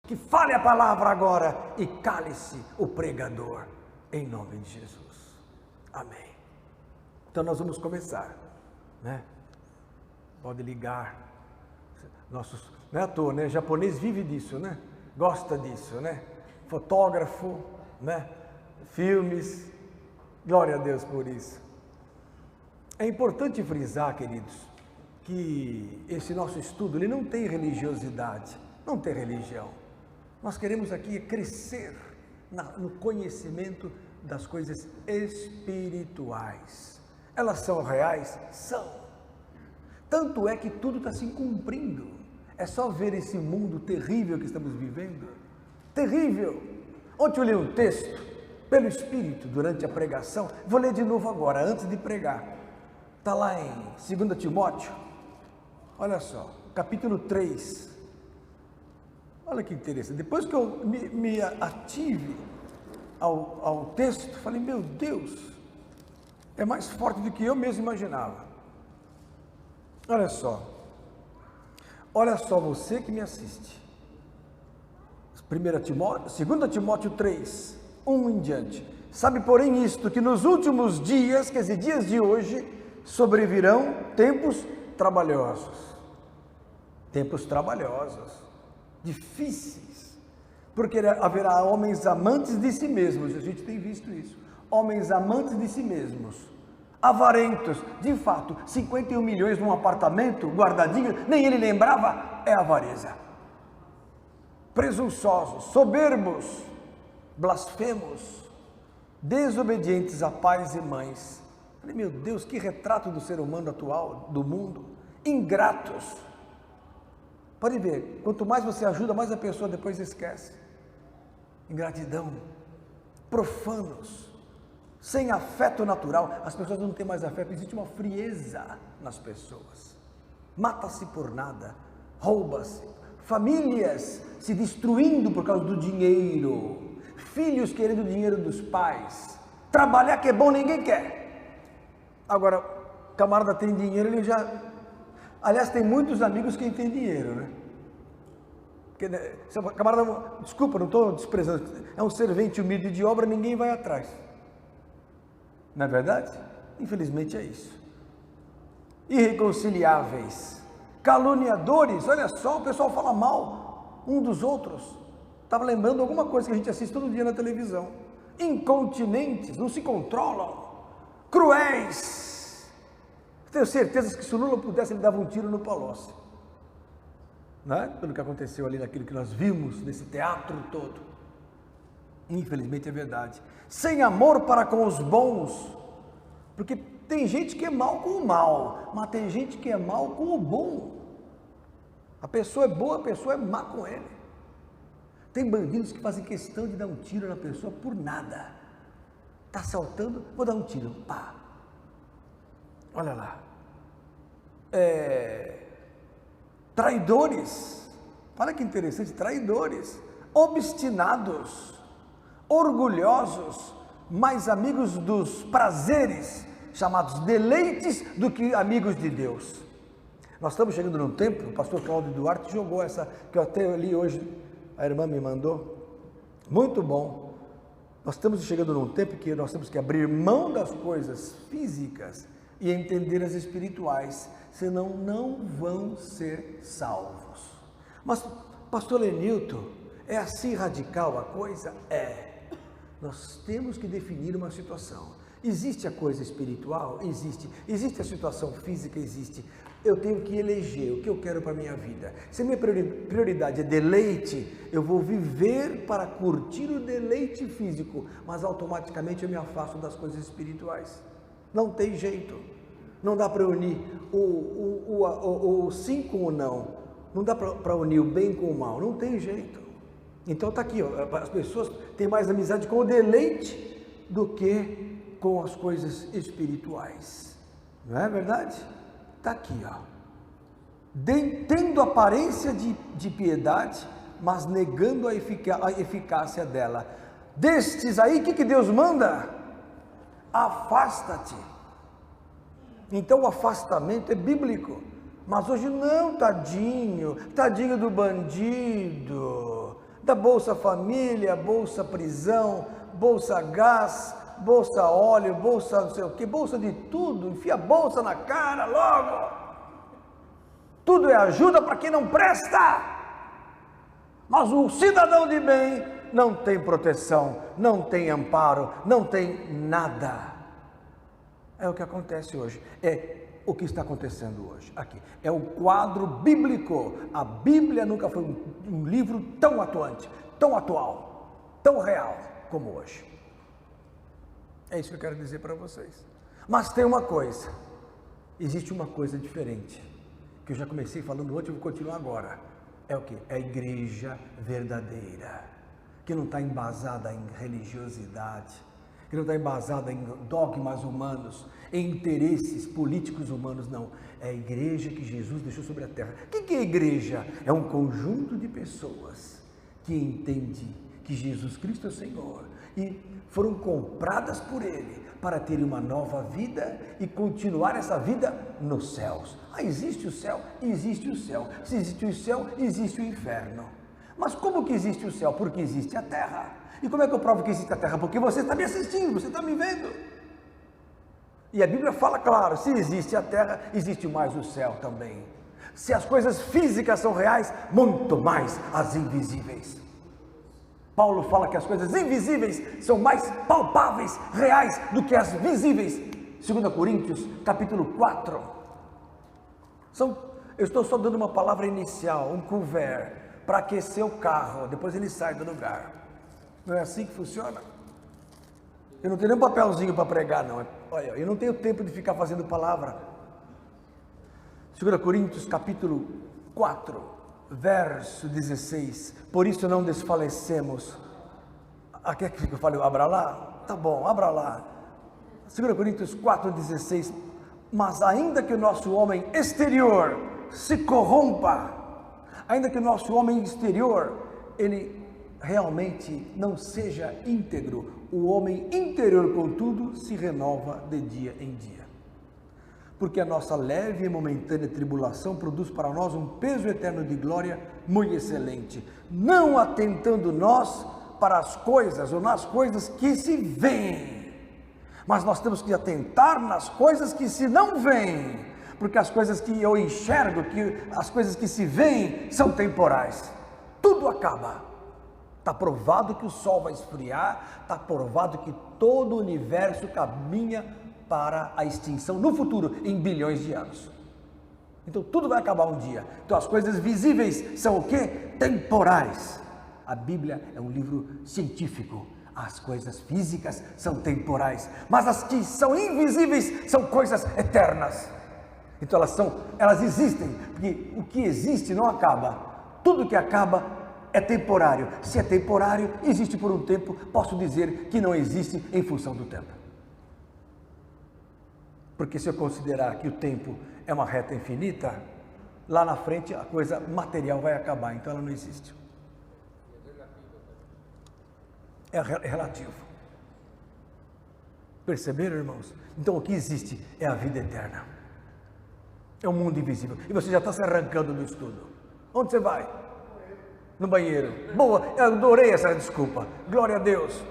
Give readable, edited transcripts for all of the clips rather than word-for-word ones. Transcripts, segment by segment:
que fale a palavra agora e cale-se o pregador, em nome de Jesus. Amém. Então nós vamos começar, né? Pode ligar, nossos, não é à toa, né? Japonês vive disso, né? Gosta disso, né? Fotógrafo, né? Filmes, glória a Deus por isso. É importante frisar, queridos, que esse nosso estudo, ele não tem religiosidade, não tem religião. Nós queremos aqui crescer no conhecimento das coisas espirituais. Elas são reais? São. Tanto é que tudo está se cumprindo. É só ver esse mundo terrível que estamos vivendo. Terrível! Ontem eu li um texto, pelo Espírito, durante a pregação. Vou ler de novo agora, antes de pregar. Está lá em 2 Timóteo. Olha só, capítulo 3. Olha que interessante. Depois que eu me ative ao texto, falei, meu Deus, é mais forte do que eu mesmo imaginava. Olha só você que me assiste. 2 Timóteo 3, 1 em diante. Sabe, porém, isto, que nos últimos dias, quer dizer, dias de hoje, sobrevirão tempos trabalhosos. Tempos trabalhosos, difíceis, porque haverá homens amantes de si mesmos, a gente tem visto isso, homens amantes de si mesmos, avarentos, de fato, 51 milhões num apartamento guardadinho, nem ele lembrava, é avareza. Presunçosos, soberbos, blasfemos, desobedientes a pais e mães. Falei, meu Deus, que retrato do ser humano atual, do mundo. Ingratos. Pode ver, quanto mais você ajuda, mais a pessoa depois esquece. Ingratidão. Profanos. Sem afeto natural. As pessoas não têm mais afeto, existe uma frieza nas pessoas. Mata-se por nada, rouba-se. Famílias se destruindo por causa do dinheiro. Filhos querendo o dinheiro dos pais. Trabalhar que é bom, ninguém quer. Agora, o camarada tem dinheiro, ele já... Aliás, tem muitos amigos que têm dinheiro, né? Porque, camarada, desculpa, não estou desprezando, é um servente humilde de obra, ninguém vai atrás. Não é verdade? Infelizmente é isso. Irreconciliáveis, caluniadores, olha só, o pessoal fala mal um dos outros. Estava lembrando alguma coisa que a gente assiste todo dia na televisão. Incontinentes, não se controlam, cruéis. Tenho certeza que se o Lula pudesse, ele dava um tiro no Palocci. Não é? Pelo que aconteceu ali naquilo que nós vimos, nesse teatro todo. Infelizmente é verdade. Sem amor para com os bons. Porque tem gente que é mal com o mal, mas tem gente que é mal com o bom. A pessoa é boa, a pessoa é má com ele. Tem bandidos que fazem questão de dar um tiro na pessoa por nada. Está assaltando, vou dar um tiro. Pá. Olha lá, traidores, olha que interessante, traidores, obstinados, orgulhosos, mais amigos dos prazeres, chamados deleites, do que amigos de Deus. Nós estamos chegando num tempo, o pastor Cláudio Duarte jogou essa, que eu até li hoje, a irmã me mandou, muito bom. Nós estamos chegando num tempo que nós temos que abrir mão das coisas físicas e entender as espirituais, senão não vão ser salvos. Mas, pastor Lenilton, é assim radical a coisa? É. Nós temos que definir uma situação. Existe a coisa espiritual? Existe. Existe a situação física? Existe. Eu tenho que eleger o que eu quero para a minha vida. Se a minha prioridade é deleite, eu vou viver para curtir o deleite físico, mas automaticamente eu me afasto das coisas espirituais. Não tem jeito, não dá para unir o sim com o não, não dá para unir o bem com o mal, não tem jeito. Então está aqui, ó, as pessoas têm mais amizade com o deleite do que com as coisas espirituais, não é verdade? Está aqui, ó, tendo aparência de piedade, mas negando a eficácia dela. Destes aí, o que Deus manda? Afasta-te. Então o afastamento é bíblico, mas hoje não, tadinho do bandido, da Bolsa Família, Bolsa Prisão, Bolsa Gás, Bolsa Óleo, Bolsa não sei o que, bolsa de tudo, enfia a bolsa na cara logo. Tudo é ajuda para quem não presta. Mas o cidadão de bem não tem proteção, não tem amparo, não tem nada. É o que acontece hoje, é o que está acontecendo hoje, aqui. É o quadro bíblico. A Bíblia nunca foi um livro tão atuante, tão atual, tão real como hoje. É isso que eu quero dizer para vocês. Mas tem uma coisa, existe uma coisa diferente, que eu já comecei falando ontem e vou continuar agora. É o que? É a igreja verdadeira, que não está embasada em religiosidade, que não está embasada em dogmas humanos, em interesses políticos humanos, não. É a igreja que Jesus deixou sobre a terra. O que é a igreja? É um conjunto de pessoas que entendem que Jesus Cristo é o Senhor e foram compradas por Ele para terem uma nova vida e continuar essa vida nos céus. Ah, existe o céu? Existe o céu. Se existe o céu, existe o inferno. Mas como que existe o céu? Porque existe a terra. E como é que eu provo que existe a terra? Porque você está me assistindo, você está me vendo. E a Bíblia fala claro, se existe a terra, existe mais o céu também. Se as coisas físicas são reais, muito mais as invisíveis. Paulo fala que as coisas invisíveis são mais palpáveis, reais, do que as visíveis. 2 Coríntios, capítulo 4. Eu estou só dando uma palavra inicial, um couvert, para aquecer o carro, depois ele sai do lugar. Não é assim que funciona? Eu não tenho nem um papelzinho para pregar, não. Olha, eu não tenho tempo de ficar fazendo palavra. 2 Coríntios, capítulo 4, verso 16. Por isso não desfalecemos. Aqui é que eu falei, abra lá? Tá bom, abra lá. 2 Coríntios 4, 16. Mas ainda que o nosso homem exterior se corrompa, ainda que o nosso homem exterior, ele realmente não seja íntegro, o homem interior, contudo, se renova de dia em dia. Porque a nossa leve e momentânea tribulação produz para nós um peso eterno de glória muito excelente, não atentando nós para as coisas ou nas coisas que se veem, mas nós temos que atentar nas coisas que se não veem, porque as coisas que eu enxergo, as coisas que se veem são temporais, tudo acaba. Está provado que o sol vai esfriar, está provado que todo o universo caminha para a extinção no futuro, em bilhões de anos. Então tudo vai acabar um dia. Então as coisas visíveis são o quê? Temporais. A Bíblia é um livro científico. As coisas físicas são temporais, mas as que são invisíveis são coisas eternas. Então elas existem, porque o que existe não acaba. Tudo que acaba é temporário. Se é temporário, existe por um tempo, posso dizer que não existe em função do tempo. Porque se eu considerar que o tempo é uma reta infinita, lá na frente a coisa material vai acabar, então ela não existe. É relativo. Perceberam, irmãos? Então o que existe é a vida eterna. É um mundo invisível. E você já está se arrancando do estudo. Onde você vai? No banheiro. Boa, eu adorei essa desculpa. Glória a Deus.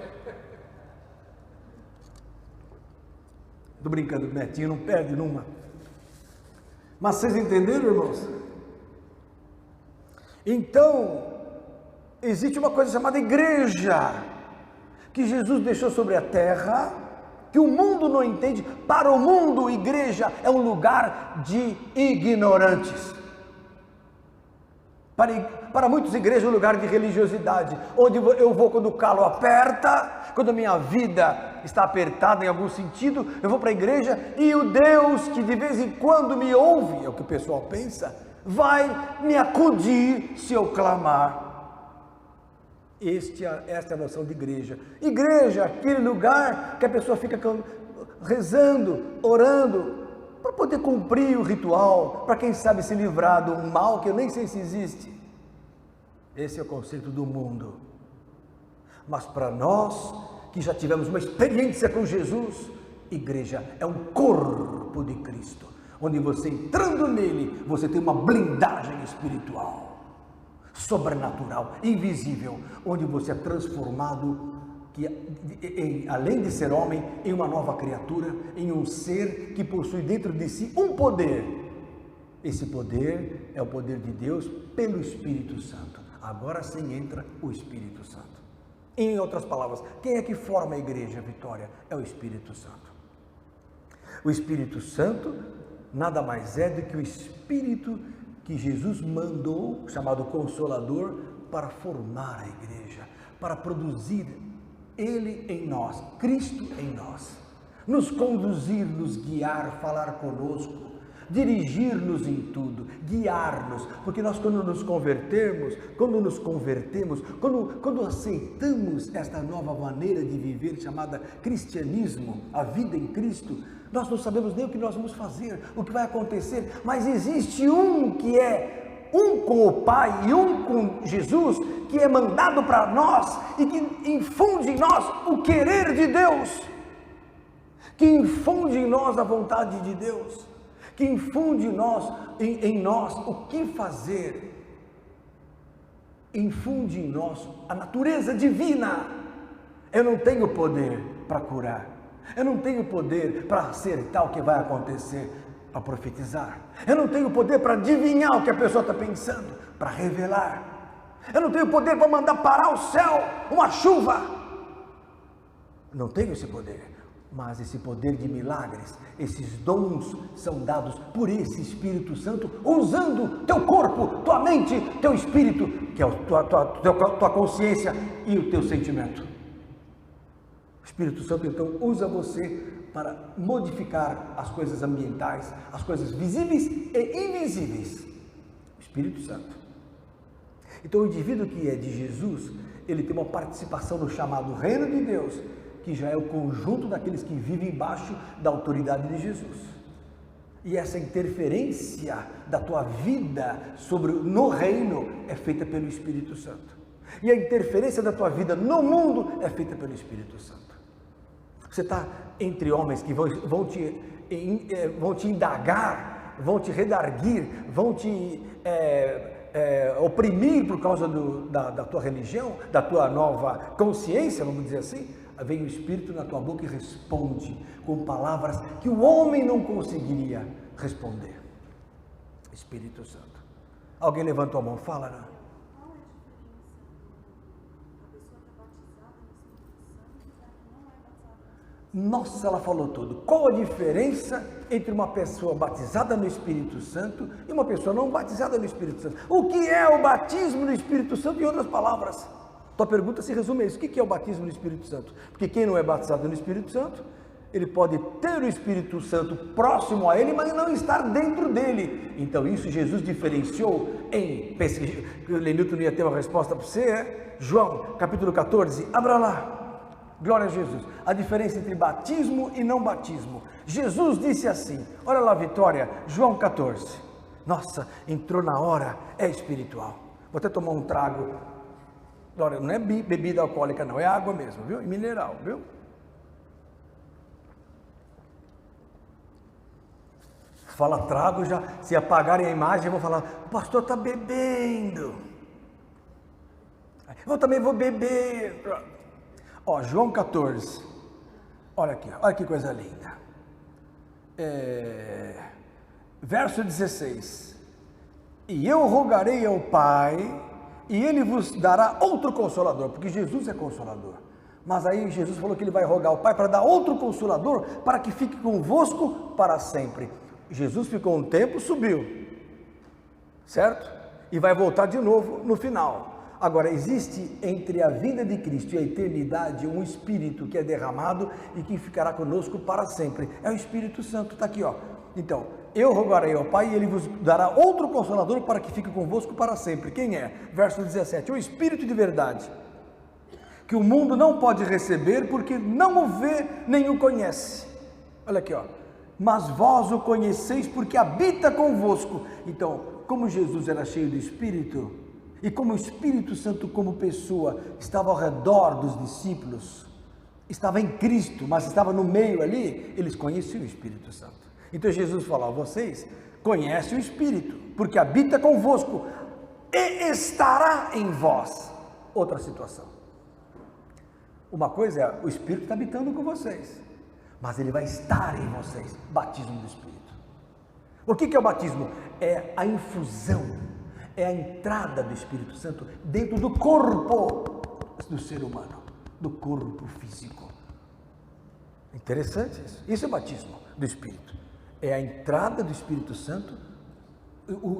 Estou brincando, Netinho, não perde numa. Mas vocês entenderam, irmãos? Então, existe uma coisa chamada igreja, que Jesus deixou sobre a terra, que o mundo não entende. Para o mundo, igreja é um lugar de ignorantes. Para muitos, igreja é um lugar de religiosidade, onde eu vou quando o calo aperta, quando a minha vida está apertada em algum sentido, eu vou para a igreja e o Deus que de vez em quando me ouve, é o que o pessoal pensa, vai me acudir se eu clamar. Esta é a noção de igreja. Igreja, aquele lugar que a pessoa fica rezando, orando, para poder cumprir o ritual, para quem sabe se livrar do mal que eu nem sei se existe. Esse é o conceito do mundo. Mas para nós, que já tivemos uma experiência com Jesus, igreja é um corpo de Cristo, onde você entrando nele, você tem uma blindagem espiritual. sobrenatural, invisível, onde você é transformado, além de ser homem, em uma nova criatura, em um ser que possui dentro de si um poder. Esse poder é o poder de Deus pelo Espírito Santo. Agora sim entra o Espírito Santo. Em outras palavras, quem é que forma a igreja, Vitória? É o Espírito Santo. O Espírito Santo nada mais é do que o Espírito que Jesus mandou, chamado Consolador, para formar a igreja, para produzir Ele em nós, Cristo em nós, nos conduzir, nos guiar, falar conosco, dirigir-nos em tudo, guiar-nos, porque nós quando nos convertemos, quando aceitamos esta nova maneira de viver chamada cristianismo, a vida em Cristo, nós não sabemos nem o que nós vamos fazer, o que vai acontecer, mas existe um que é um com o Pai e um com Jesus, que é mandado para nós e que infunde em nós o querer de Deus, que infunde em nós a vontade de Deus, que infunde em nós o que fazer, infunde em nós a natureza divina. Eu não tenho poder para curar, eu não tenho poder para acertar o que vai acontecer, para profetizar, eu não tenho poder para adivinhar o que a pessoa está pensando, para revelar, eu não tenho poder para mandar parar o céu, uma chuva, não tenho esse poder, mas esse poder de milagres, esses dons são dados por esse Espírito Santo, usando teu corpo, tua mente, teu espírito, que é a tua consciência e o teu sentimento. O Espírito Santo então usa você para modificar as coisas ambientais, as coisas visíveis e invisíveis. O Espírito Santo. Então o indivíduo que é de Jesus, ele tem uma participação no chamado reino de Deus, que já é o conjunto daqueles que vivem embaixo da autoridade de Jesus. E essa interferência da tua vida no reino é feita pelo Espírito Santo. E a interferência da tua vida no mundo é feita pelo Espírito Santo. Você está entre homens que vão te indagar, vão te redarguir, vão te oprimir por causa da tua religião, da tua nova consciência, vamos dizer assim. Vem o Espírito na tua boca e responde com palavras que o homem não conseguiria responder. Espírito Santo. Alguém levantou a mão, fala, né? Nossa, ela falou tudo. Qual a diferença entre uma pessoa batizada no Espírito Santo e uma pessoa não batizada no Espírito Santo? O que é o batismo no Espírito Santo, em outras palavras? Tua pergunta se resume a isso. O que é o batismo no Espírito Santo? Porque quem não é batizado no Espírito Santo, ele pode ter o Espírito Santo próximo a ele, mas não estar dentro dele. Então isso Jesus diferenciou em... O Lenilton ia ter uma resposta para você, João capítulo 14, abra lá. Glória a Jesus. A diferença entre batismo e não batismo. Jesus disse assim, olha lá, Vitória, João 14. Nossa, entrou na hora, é espiritual. Vou até tomar um trago. Glória, não é bebida alcoólica não, é água mesmo, viu? E mineral, viu? Fala trago, já, se apagarem a imagem, eu vou falar, o pastor está bebendo. Eu também vou beber. Ó, João 14, olha aqui, olha que coisa linda, verso 16, e eu rogarei ao Pai, e Ele vos dará outro Consolador, porque Jesus é Consolador, mas aí Jesus falou que Ele vai rogar ao Pai para dar outro Consolador, para que fique convosco para sempre. Jesus ficou um tempo, subiu, certo? E vai voltar de novo no final. Agora, existe entre a vinda de Cristo e a eternidade um Espírito que é derramado e que ficará conosco para sempre. É o Espírito Santo, está aqui, ó. Então, eu rogarei ao Pai e Ele vos dará outro Consolador para que fique convosco para sempre. Quem é? Verso 17, o Espírito de verdade, que o mundo não pode receber porque não o vê nem o conhece. Olha aqui, ó. Mas vós o conheceis porque habita convosco. Então, como Jesus era cheio do Espírito, e como o Espírito Santo como pessoa estava ao redor dos discípulos, estava em Cristo, mas estava no meio ali, eles conheciam o Espírito Santo. Então Jesus falou, vocês conhecem o Espírito, porque habita convosco. e estará em vós. Outra situação. Uma coisa é, o Espírito está habitando com vocês, mas ele vai estar em vocês. Batismo do Espírito. O que é o batismo? É a infusão, é a entrada do Espírito Santo dentro do corpo do ser humano, do corpo físico. Interessante isso. Isso é o batismo do Espírito. É a entrada do Espírito Santo,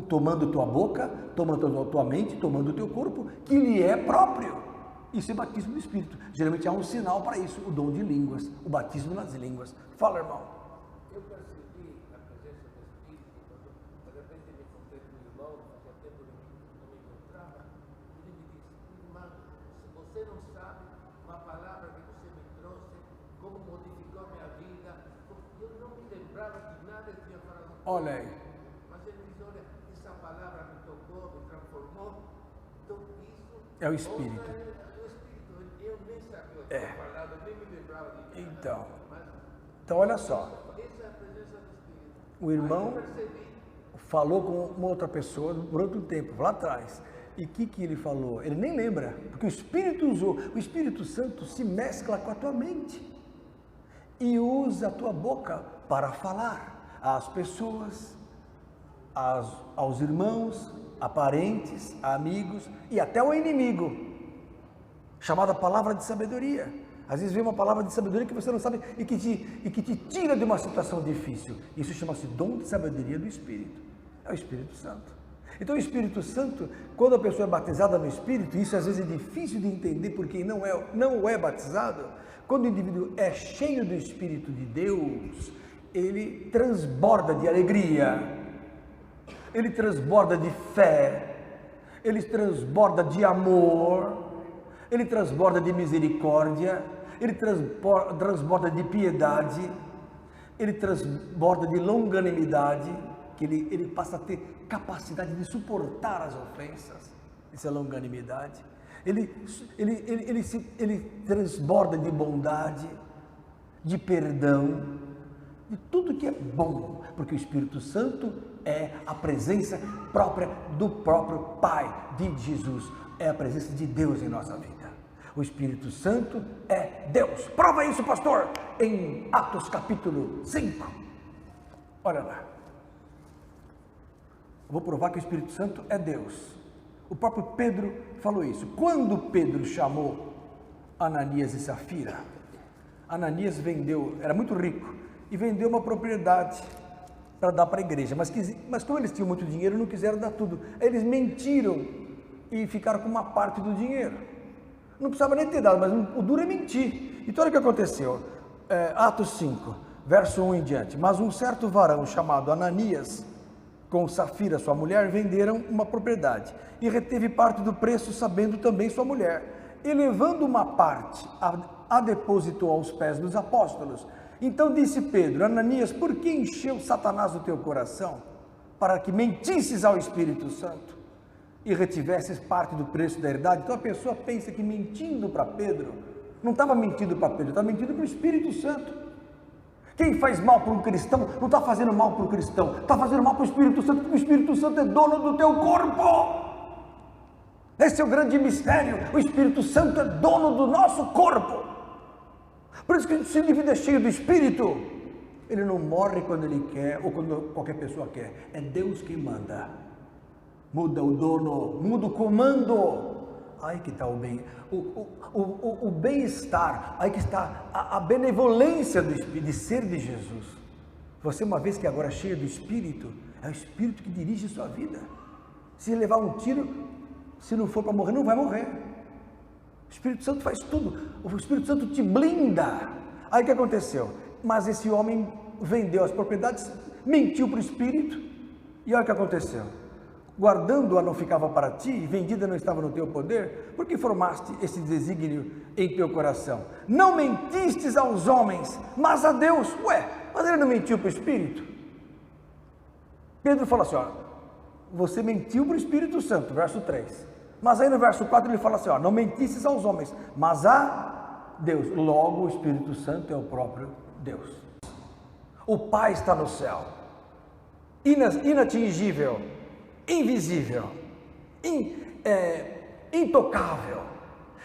tomando tua boca, tomando tua mente, tomando o teu corpo, que lhe é próprio. Isso é batismo do Espírito. Geralmente há um sinal para isso, o dom de línguas, o batismo nas línguas. Fala, irmão. Eu percebi a presença do Espírito quando, de repente, me encontrei com um irmão, fazia tempo que não me encontrava, e ele me disse: irmão, se você não sabe uma palavra que você me trouxe, como modificou a minha vida, eu não me lembrava de nada que tinha falado. Olha aí. Mas ele diz: olha, essa palavra me tocou, me transformou. Então, isso É o Espírito. Eu nem sabia o que tinha falado, eu nem me lembrava de nada. Então olha só. Essa é a presença do Espírito. O irmão Eu percebi. falou com uma outra pessoa por outro tempo, lá atrás. E o que ele falou? Ele nem lembra, porque o Espírito usou. O Espírito Santo se mescla com a tua mente e usa a tua boca para falar às pessoas, aos irmãos, a parentes, a amigos e até ao inimigo, chamada palavra de sabedoria. Às vezes vem uma palavra de sabedoria que você não sabe e que te tira de uma situação difícil. Isso chama-se dom de sabedoria do Espírito. É o Espírito Santo. Então o Espírito Santo, quando a pessoa é batizada no Espírito, isso às vezes é difícil de entender por quem não é batizado. Quando o indivíduo é cheio do Espírito de Deus, ele transborda de alegria, ele transborda de fé, ele transborda de amor, ele transborda de misericórdia, ele transborda de piedade, ele transborda de longanimidade, que ele passa a ter capacidade de suportar as ofensas. Isso é longanimidade. Ele transborda de bondade, de perdão, de tudo que é bom, porque o Espírito Santo é a presença própria do próprio Pai, de Jesus, é a presença de Deus em nossa vida. O Espírito Santo é Deus. Prova isso, pastor, em Atos capítulo 5. Olha lá. Eu vou provar que o Espírito Santo é Deus. O próprio Pedro falou isso. Quando Pedro chamou Ananias e Safira, Ananias vendeu, era muito rico, e vendeu uma propriedade para dar para a igreja, mas como eles tinham muito dinheiro, não quiseram dar tudo. Aí eles mentiram e ficaram com uma parte do dinheiro. Não precisava nem ter dado, mas o duro é mentir. Então olha o que aconteceu. Atos 5, verso 1 em diante. Mas um certo varão chamado Ananias, com Safira, sua mulher, venderam uma propriedade e reteve parte do preço, sabendo também sua mulher. E levando uma parte, a depositou aos pés dos apóstolos. Então disse Pedro: Ananias, por que encheu Satanás o teu coração, para que mentisses ao Espírito Santo e retivesses parte do preço da herdade? Então a pessoa pensa que mentindo para Pedro, não estava mentindo para Pedro, estava mentindo para o Espírito Santo. Quem faz mal para um cristão, não está fazendo mal para o cristão, está fazendo mal para o Espírito Santo, porque o Espírito Santo é dono do teu corpo. Esse é o grande mistério, o Espírito Santo é dono do nosso corpo. Por isso que se o indivíduo é cheio do Espírito, ele não morre quando ele quer, ou quando qualquer pessoa quer, é Deus quem manda. Muda o dono, muda o comando. Aí que está o bem, o bem-estar, aí que está a benevolência de ser de Jesus. Você, uma vez que agora é cheio do Espírito, é o Espírito que dirige a sua vida. Se levar um tiro, se não for para morrer, não vai morrer. O Espírito Santo faz tudo, o Espírito Santo te blinda. Aí o que aconteceu? Mas esse homem vendeu as propriedades, mentiu para o Espírito, e olha o que aconteceu. Guardando-a não ficava para ti, e vendida não estava no teu poder, porque formaste esse desígnio em teu coração. Não mentistes aos homens, mas a Deus. Ué, mas ele não mentiu para o Espírito? Pedro fala assim, ó, você mentiu para o Espírito Santo, verso 3. Mas aí no verso 4 ele fala assim, ó, não mentistes aos homens, mas a Deus. Logo o Espírito Santo é o próprio Deus. O Pai está no céu, inatingível, invisível, intocável.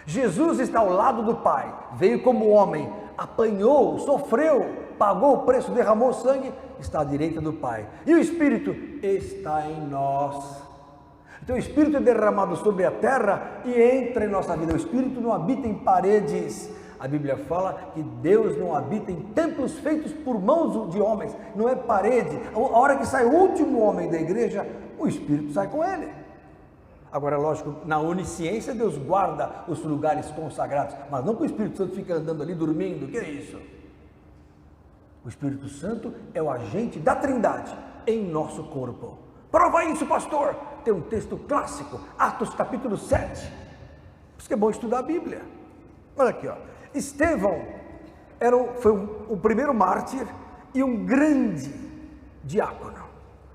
Jesus está ao lado do Pai, veio como homem, apanhou, sofreu, pagou o preço, derramou sangue, está à direita do Pai. E o Espírito está em nós. Então o Espírito é derramado sobre a terra e entra em nossa vida. O Espírito não habita em paredes. A Bíblia fala que Deus não habita em templos feitos por mãos de homens, não é parede. A hora que sai o último homem da igreja, o Espírito sai com ele. Agora, lógico, na onisciência Deus guarda os lugares consagrados, mas não que o Espírito Santo fica andando ali dormindo, que é isso? O Espírito Santo é o agente da Trindade em nosso corpo. Prova isso, pastor! Tem um texto clássico, Atos capítulo 7. Por isso que é bom estudar a Bíblia. Olha aqui, ó. Estevão foi o primeiro mártir e um grande diácono,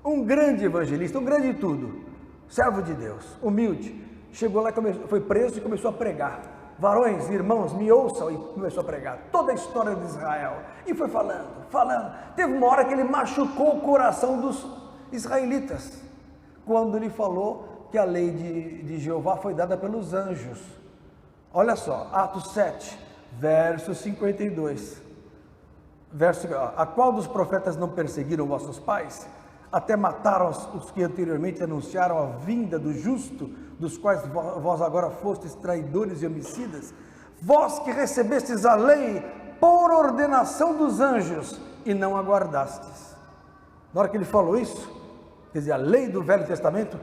um grande evangelista, um grande tudo, servo de Deus, humilde. Chegou lá, foi preso e começou a pregar. Varões, irmãos, me ouçam, e começou a pregar toda a história de Israel. E foi falando. Teve uma hora que ele machucou o coração dos israelitas, quando ele falou que a lei de Jeová foi dada pelos anjos. Olha só, Atos 7, verso 52. A qual dos profetas não perseguiram vossos pais? Até mataram os que anteriormente anunciaram a vinda do justo, dos quais vós agora fostes traidores e homicidas? Vós que recebestes a lei por ordenação dos anjos e não aguardastes. Na hora que ele falou isso, quer dizer, a lei do Velho Testamento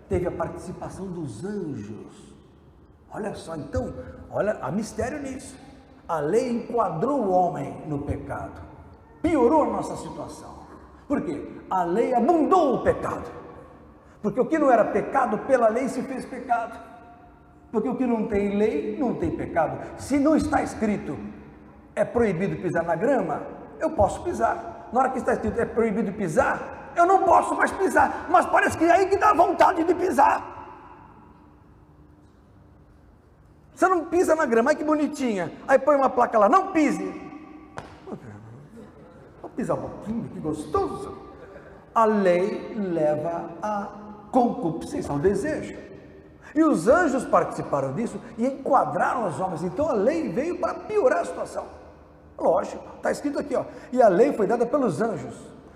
teve a participação dos anjos. Olha só, então, olha, há mistério nisso. A lei enquadrou o homem no pecado, piorou a nossa situação. Por quê? A lei abundou o pecado. Porque o que não era pecado, pela lei se fez pecado. Porque o que não tem lei, não tem pecado. Se não está escrito, é proibido pisar na grama, eu posso pisar. Na hora que está escrito, é proibido pisar, eu não posso mais pisar. Mas parece que é aí que dá vontade de pisar. Você não pisa na grama, ai que bonitinha. Aí põe uma placa lá, não pise. Vou pisar um pouquinho, que gostoso. A lei leva a concupiscência, ao desejo. E os anjos participaram disso e enquadraram os homens. Então a lei veio para piorar a situação. Lógico, está escrito aqui, ó. E a lei foi dada pelos anjos.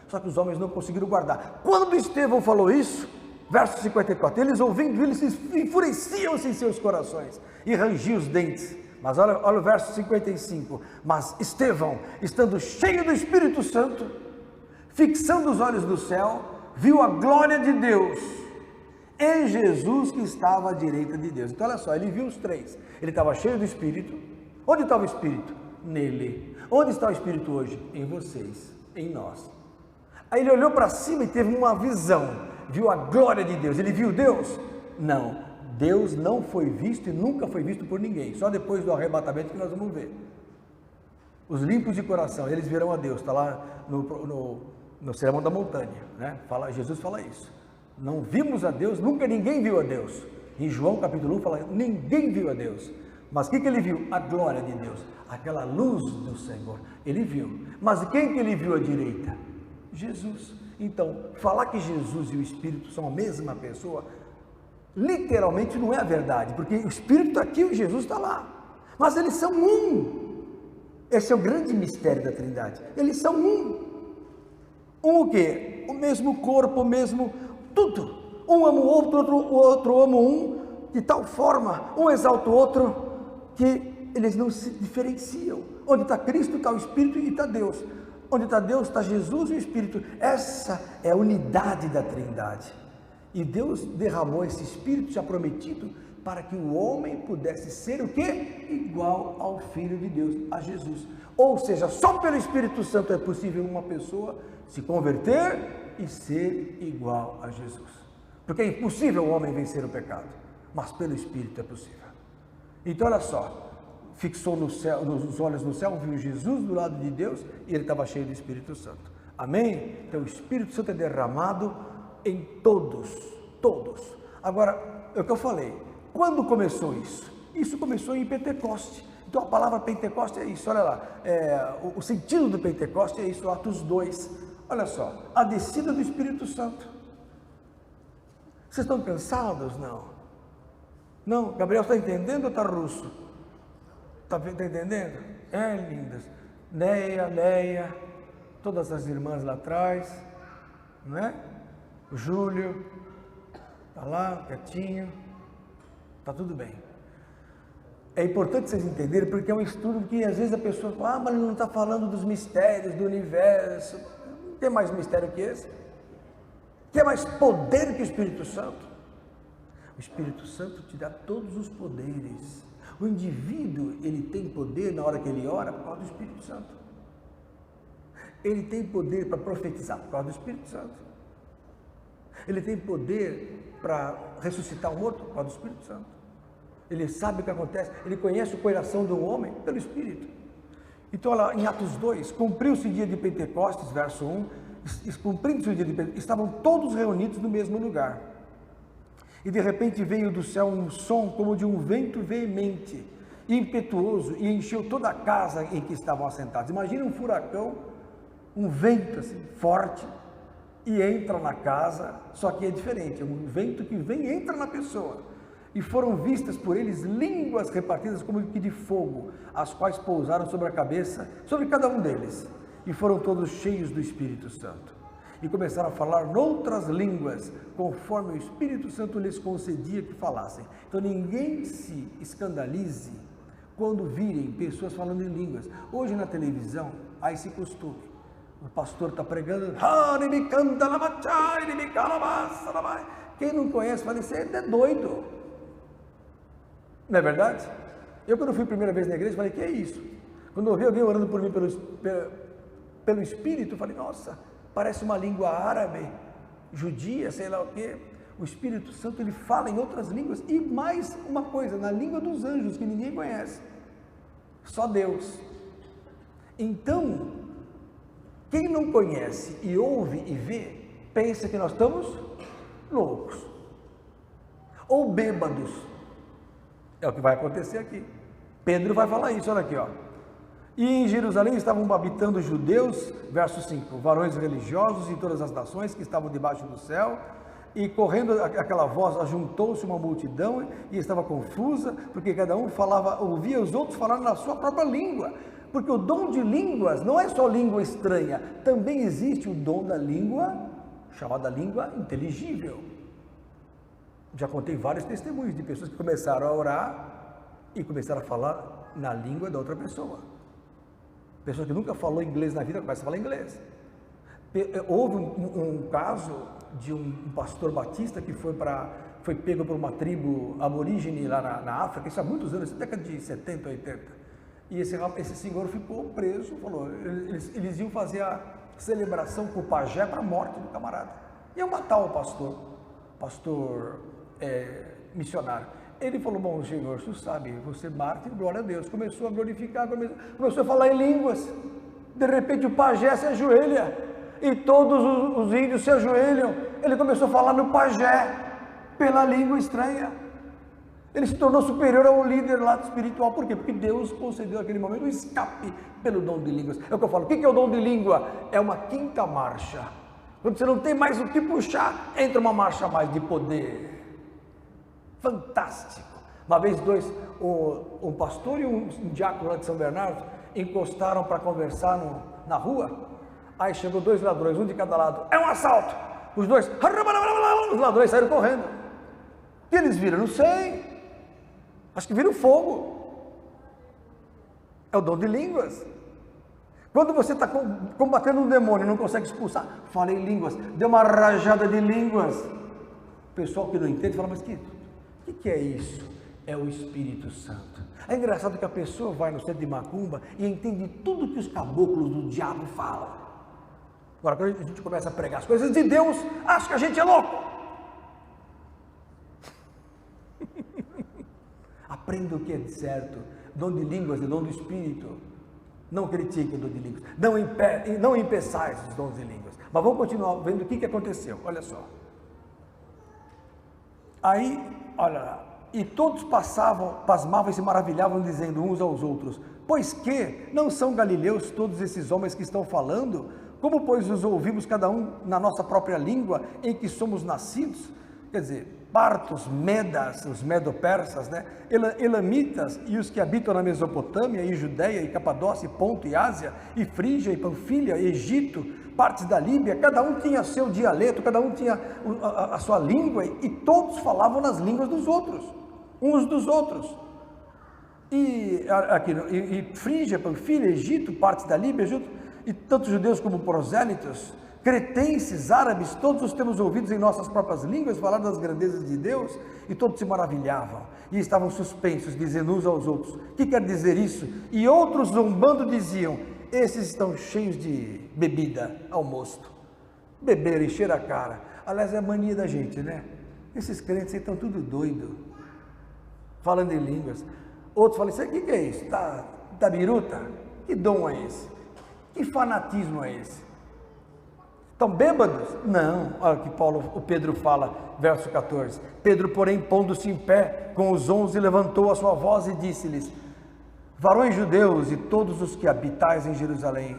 Só que os homens não conseguiram guardar. Quando Estevão falou isso, verso 54, eles ouvindo, eles enfureciam-se em seus corações e rangiam os dentes. Mas olha o verso 55, mas Estevão, estando cheio do Espírito Santo, fixando os olhos no céu, viu a glória de Deus em Jesus que estava à direita de Deus. Então olha só, ele viu os três, ele estava cheio do Espírito. Onde está o Espírito? Nele. Onde está o Espírito hoje? Em vocês, em nós. Aí ele olhou para cima e teve uma visão, viu a glória de Deus. Ele viu Deus? Não. Deus não foi visto e nunca foi visto por ninguém, só depois do arrebatamento que nós vamos ver. Os limpos de coração, eles verão a Deus, está lá no Sermão da Montanha, né? Jesus fala isso, não vimos a Deus, nunca ninguém viu a Deus. Em João capítulo 1 fala, ninguém viu a Deus, mas o que ele viu? A glória de Deus, aquela luz do Senhor, ele viu. Mas quem que ele viu à direita? Jesus. Então, falar que Jesus e o Espírito são a mesma pessoa, literalmente não é a verdade, porque o Espírito está aqui e o Jesus está lá, mas eles são um. Esse é o grande mistério da Trindade, eles são um. O quê? O mesmo corpo, o mesmo tudo. Um ama o outro ama um, de tal forma, um exalta o outro, que eles não se diferenciam. Onde está Cristo, está o Espírito e está Deus. Onde está Deus, está Jesus e o Espírito. Essa é a unidade da Trindade. E Deus derramou esse Espírito já prometido para que o homem pudesse ser o quê? Igual ao Filho de Deus, a Jesus. Ou seja, só pelo Espírito Santo é possível uma pessoa se converter e ser igual a Jesus. Porque é impossível o homem vencer o pecado, mas pelo Espírito é possível. Então olha só, fixou no céu, os olhos no céu, viu Jesus do lado de Deus e ele estava cheio do Espírito Santo. Amém? Então o Espírito Santo é derramado em todos. Agora, é o que eu falei, quando começou isso? Isso começou em Pentecoste. Então a palavra Pentecoste é isso, olha lá, o sentido do Pentecoste é isso, Atos 2, olha só, a descida do Espírito Santo. Vocês estão cansados? Não. Não, Gabriel está entendendo ou está russo? Está entendendo? É, lindas. Neia, Leia, todas as irmãs lá atrás, não é? O Júlio, está lá, quietinho, está tudo bem. É importante vocês entenderem, porque é um estudo que às vezes a pessoa fala, mas ele não está falando dos mistérios do universo. Não tem mais mistério que esse? Tem mais poder que o Espírito Santo? O Espírito Santo te dá todos os poderes. O indivíduo, ele tem poder na hora que ele ora por causa do Espírito Santo. Ele tem poder para profetizar por causa do Espírito Santo. Ele tem poder para ressuscitar o morto por causa do Espírito Santo. Ele sabe o que acontece, ele conhece o coração do homem pelo Espírito. Então, olha, em Atos 2, cumpriu-se o dia de Pentecostes, verso 1, cumprindo-se o dia de Pentecostes, estavam todos reunidos no mesmo lugar. E de repente veio do céu um som como de um vento veemente, impetuoso, e encheu toda a casa em que estavam assentados. Imagina um furacão, um vento assim, forte, e entra na casa, só que é diferente, é um vento que vem e entra na pessoa. E foram vistas por eles línguas repartidas como que de fogo, as quais pousaram sobre a cabeça, sobre cada um deles. E foram todos cheios do Espírito Santo. E começaram a falar noutras línguas, conforme o Espírito Santo lhes concedia que falassem. Então ninguém se escandalize quando virem pessoas falando em línguas. Hoje na televisão, há esse costume. O pastor está pregando, quem não conhece fala, você é doido. Não é verdade? Eu, quando fui a primeira vez na igreja, falei, que é isso? Quando eu vi alguém orando por mim pelo Espírito, eu falei, nossa, parece uma língua árabe, judia, sei lá o quê. O Espírito Santo, ele fala em outras línguas. E mais uma coisa, na língua dos anjos, que ninguém conhece. Só Deus. Então, quem não conhece e ouve e vê, pensa que nós estamos loucos. Ou bêbados. É o que vai acontecer aqui. Pedro vai falar isso, olha aqui, ó. E em Jerusalém estavam habitando judeus, verso 5, varões religiosos de todas as nações que estavam debaixo do céu, e correndo aquela voz, ajuntou-se uma multidão e estava confusa, porque cada um falava, ouvia os outros falar na sua própria língua, porque o dom de línguas não é só língua estranha, também existe o dom da língua, chamada língua inteligível. Já contei vários testemunhos de pessoas que começaram a orar e começaram a falar na língua da outra pessoa. Pessoa que nunca falou inglês na vida começa a falar inglês. Houve um caso de um pastor batista que foi pego por uma tribo aborígene lá na África, isso há muitos anos, década de 70, 80. E esse senhor ficou preso, falou, eles iam fazer a celebração com o pajé para a morte do camarada. Iam matar o pastor missionário. Ele falou, bom, Senhor, você sabe, você mártir, glória a Deus. Começou a glorificar, começou a falar em línguas. De repente o pajé se ajoelha e todos os índios se ajoelham. Ele começou a falar no pajé, pela língua estranha. Ele se tornou superior ao líder lá espiritual. Por quê? Porque Deus concedeu naquele momento um escape pelo dom de línguas. É o que eu falo, o que é o dom de língua? É uma quinta marcha. Quando você não tem mais o que puxar, entra uma marcha a mais de poder. Fantástico. Uma vez um pastor e um diácono lá de São Bernardo encostaram para conversar na rua. Aí chegou dois ladrões, um de cada lado. É um assalto. Os ladrões saíram correndo. O que eles viram? Não sei. Acho que viram fogo. É o dom de línguas. Quando você está combatendo um demônio e não consegue expulsar, fala em línguas. Deu uma rajada de línguas. O pessoal que não entende fala, mas o que é isso? É o Espírito Santo. É engraçado que a pessoa vai no centro de macumba e entende tudo que os caboclos do diabo falam. Agora, quando a gente começa a pregar as coisas de Deus, acha que a gente é louco. Aprenda o que é certo. Dom de línguas e dom do Espírito. Não critique o dom de línguas. Não impeçais os dons de línguas. Mas vamos continuar vendo o que aconteceu. Olha só. Aí, olha lá, e todos pasmavam e se maravilhavam, dizendo uns aos outros, pois que não são galileus todos esses homens que estão falando? Como, pois, os ouvimos cada um na nossa própria língua em que somos nascidos? quer dizer, partos, medas, os medo-persas, né? Elamitas e os que habitam na Mesopotâmia, e Judéia, e Capadócia, e Ponto, e Ásia, e Frígia, e Panfilha, e Egito, partes da Líbia, cada um tinha seu dialeto, cada um tinha a sua língua, e todos falavam nas línguas dos outros, uns dos outros. E Frígia, Panfilha, Egito, partes da Líbia, e tanto judeus como prosélitos, cretenses, árabes, todos os temos ouvidos em nossas próprias línguas falar das grandezas de Deus, e todos se maravilhavam, e estavam suspensos, dizendo uns aos outros: que quer dizer isso? E outros zombando diziam: esses estão cheios de bebida ao mosto. Beber, encher a cara. Aliás, é a mania da gente, né? Esses crentes aí estão tudo doido, falando em línguas. Outros falam: isso aqui que é isso? Tá biruta? Que dom é esse? Que fanatismo é esse? Estão bêbados? Não. Olha o que o Pedro fala, verso 14. Pedro, porém, pondo-se em pé com os 11, levantou a sua voz e disse-lhes: varões judeus e todos os que habitais em Jerusalém,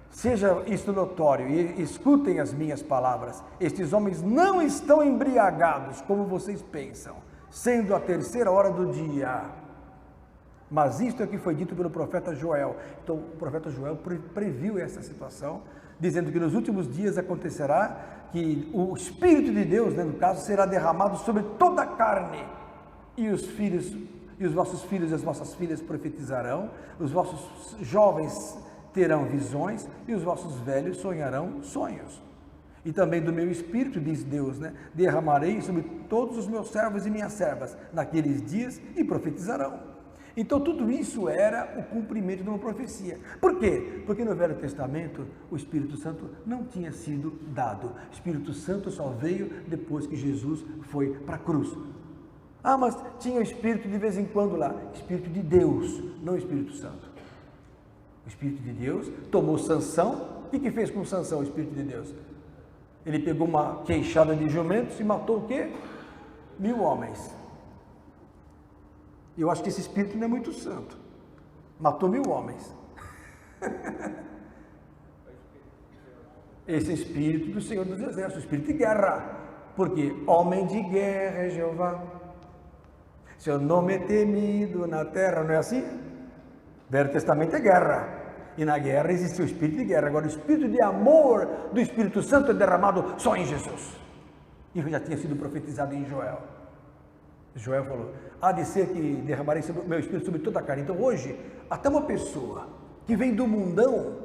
seja isto notório e escutem as minhas palavras. Estes homens não estão embriagados, como vocês pensam, sendo a 3ª hora do dia. Mas isto é que foi dito pelo profeta Joel. Então, o profeta Joel previu essa situação, dizendo que nos últimos dias acontecerá que o Espírito de Deus, né, no caso, será derramado sobre toda a carne, e os vossos filhos e as vossas filhas profetizarão, os vossos jovens terão visões, e os vossos velhos sonharão sonhos. E também do meu Espírito, diz Deus, né, derramarei sobre todos os meus servos e minhas servas naqueles dias, e profetizarão. Então tudo isso era o cumprimento de uma profecia. Por quê? Porque no Velho Testamento o Espírito Santo não tinha sido dado. O Espírito Santo só veio depois que Jesus foi para a cruz. Ah, mas tinha o Espírito de vez em quando lá. Espírito de Deus, não o Espírito Santo. O Espírito de Deus tomou Sansão. O que fez com Sansão o Espírito de Deus? Ele pegou uma queixada de jumentos e matou o quê? 1000 homens. Eu acho que esse espírito não é muito santo. Matou 1000 homens. Esse espírito do Senhor dos Exércitos, espírito de guerra. Porque homem de guerra é Jeová. Seu nome é temido na terra, não é assim? Velho Testamento é guerra. E na guerra existe o espírito de guerra. Agora, o espírito de amor do Espírito Santo é derramado só em Jesus. E já tinha sido profetizado em Joel. Joel falou: há de ser que derramarei o meu Espírito sobre toda a carne. Então hoje, até uma pessoa que vem do mundão,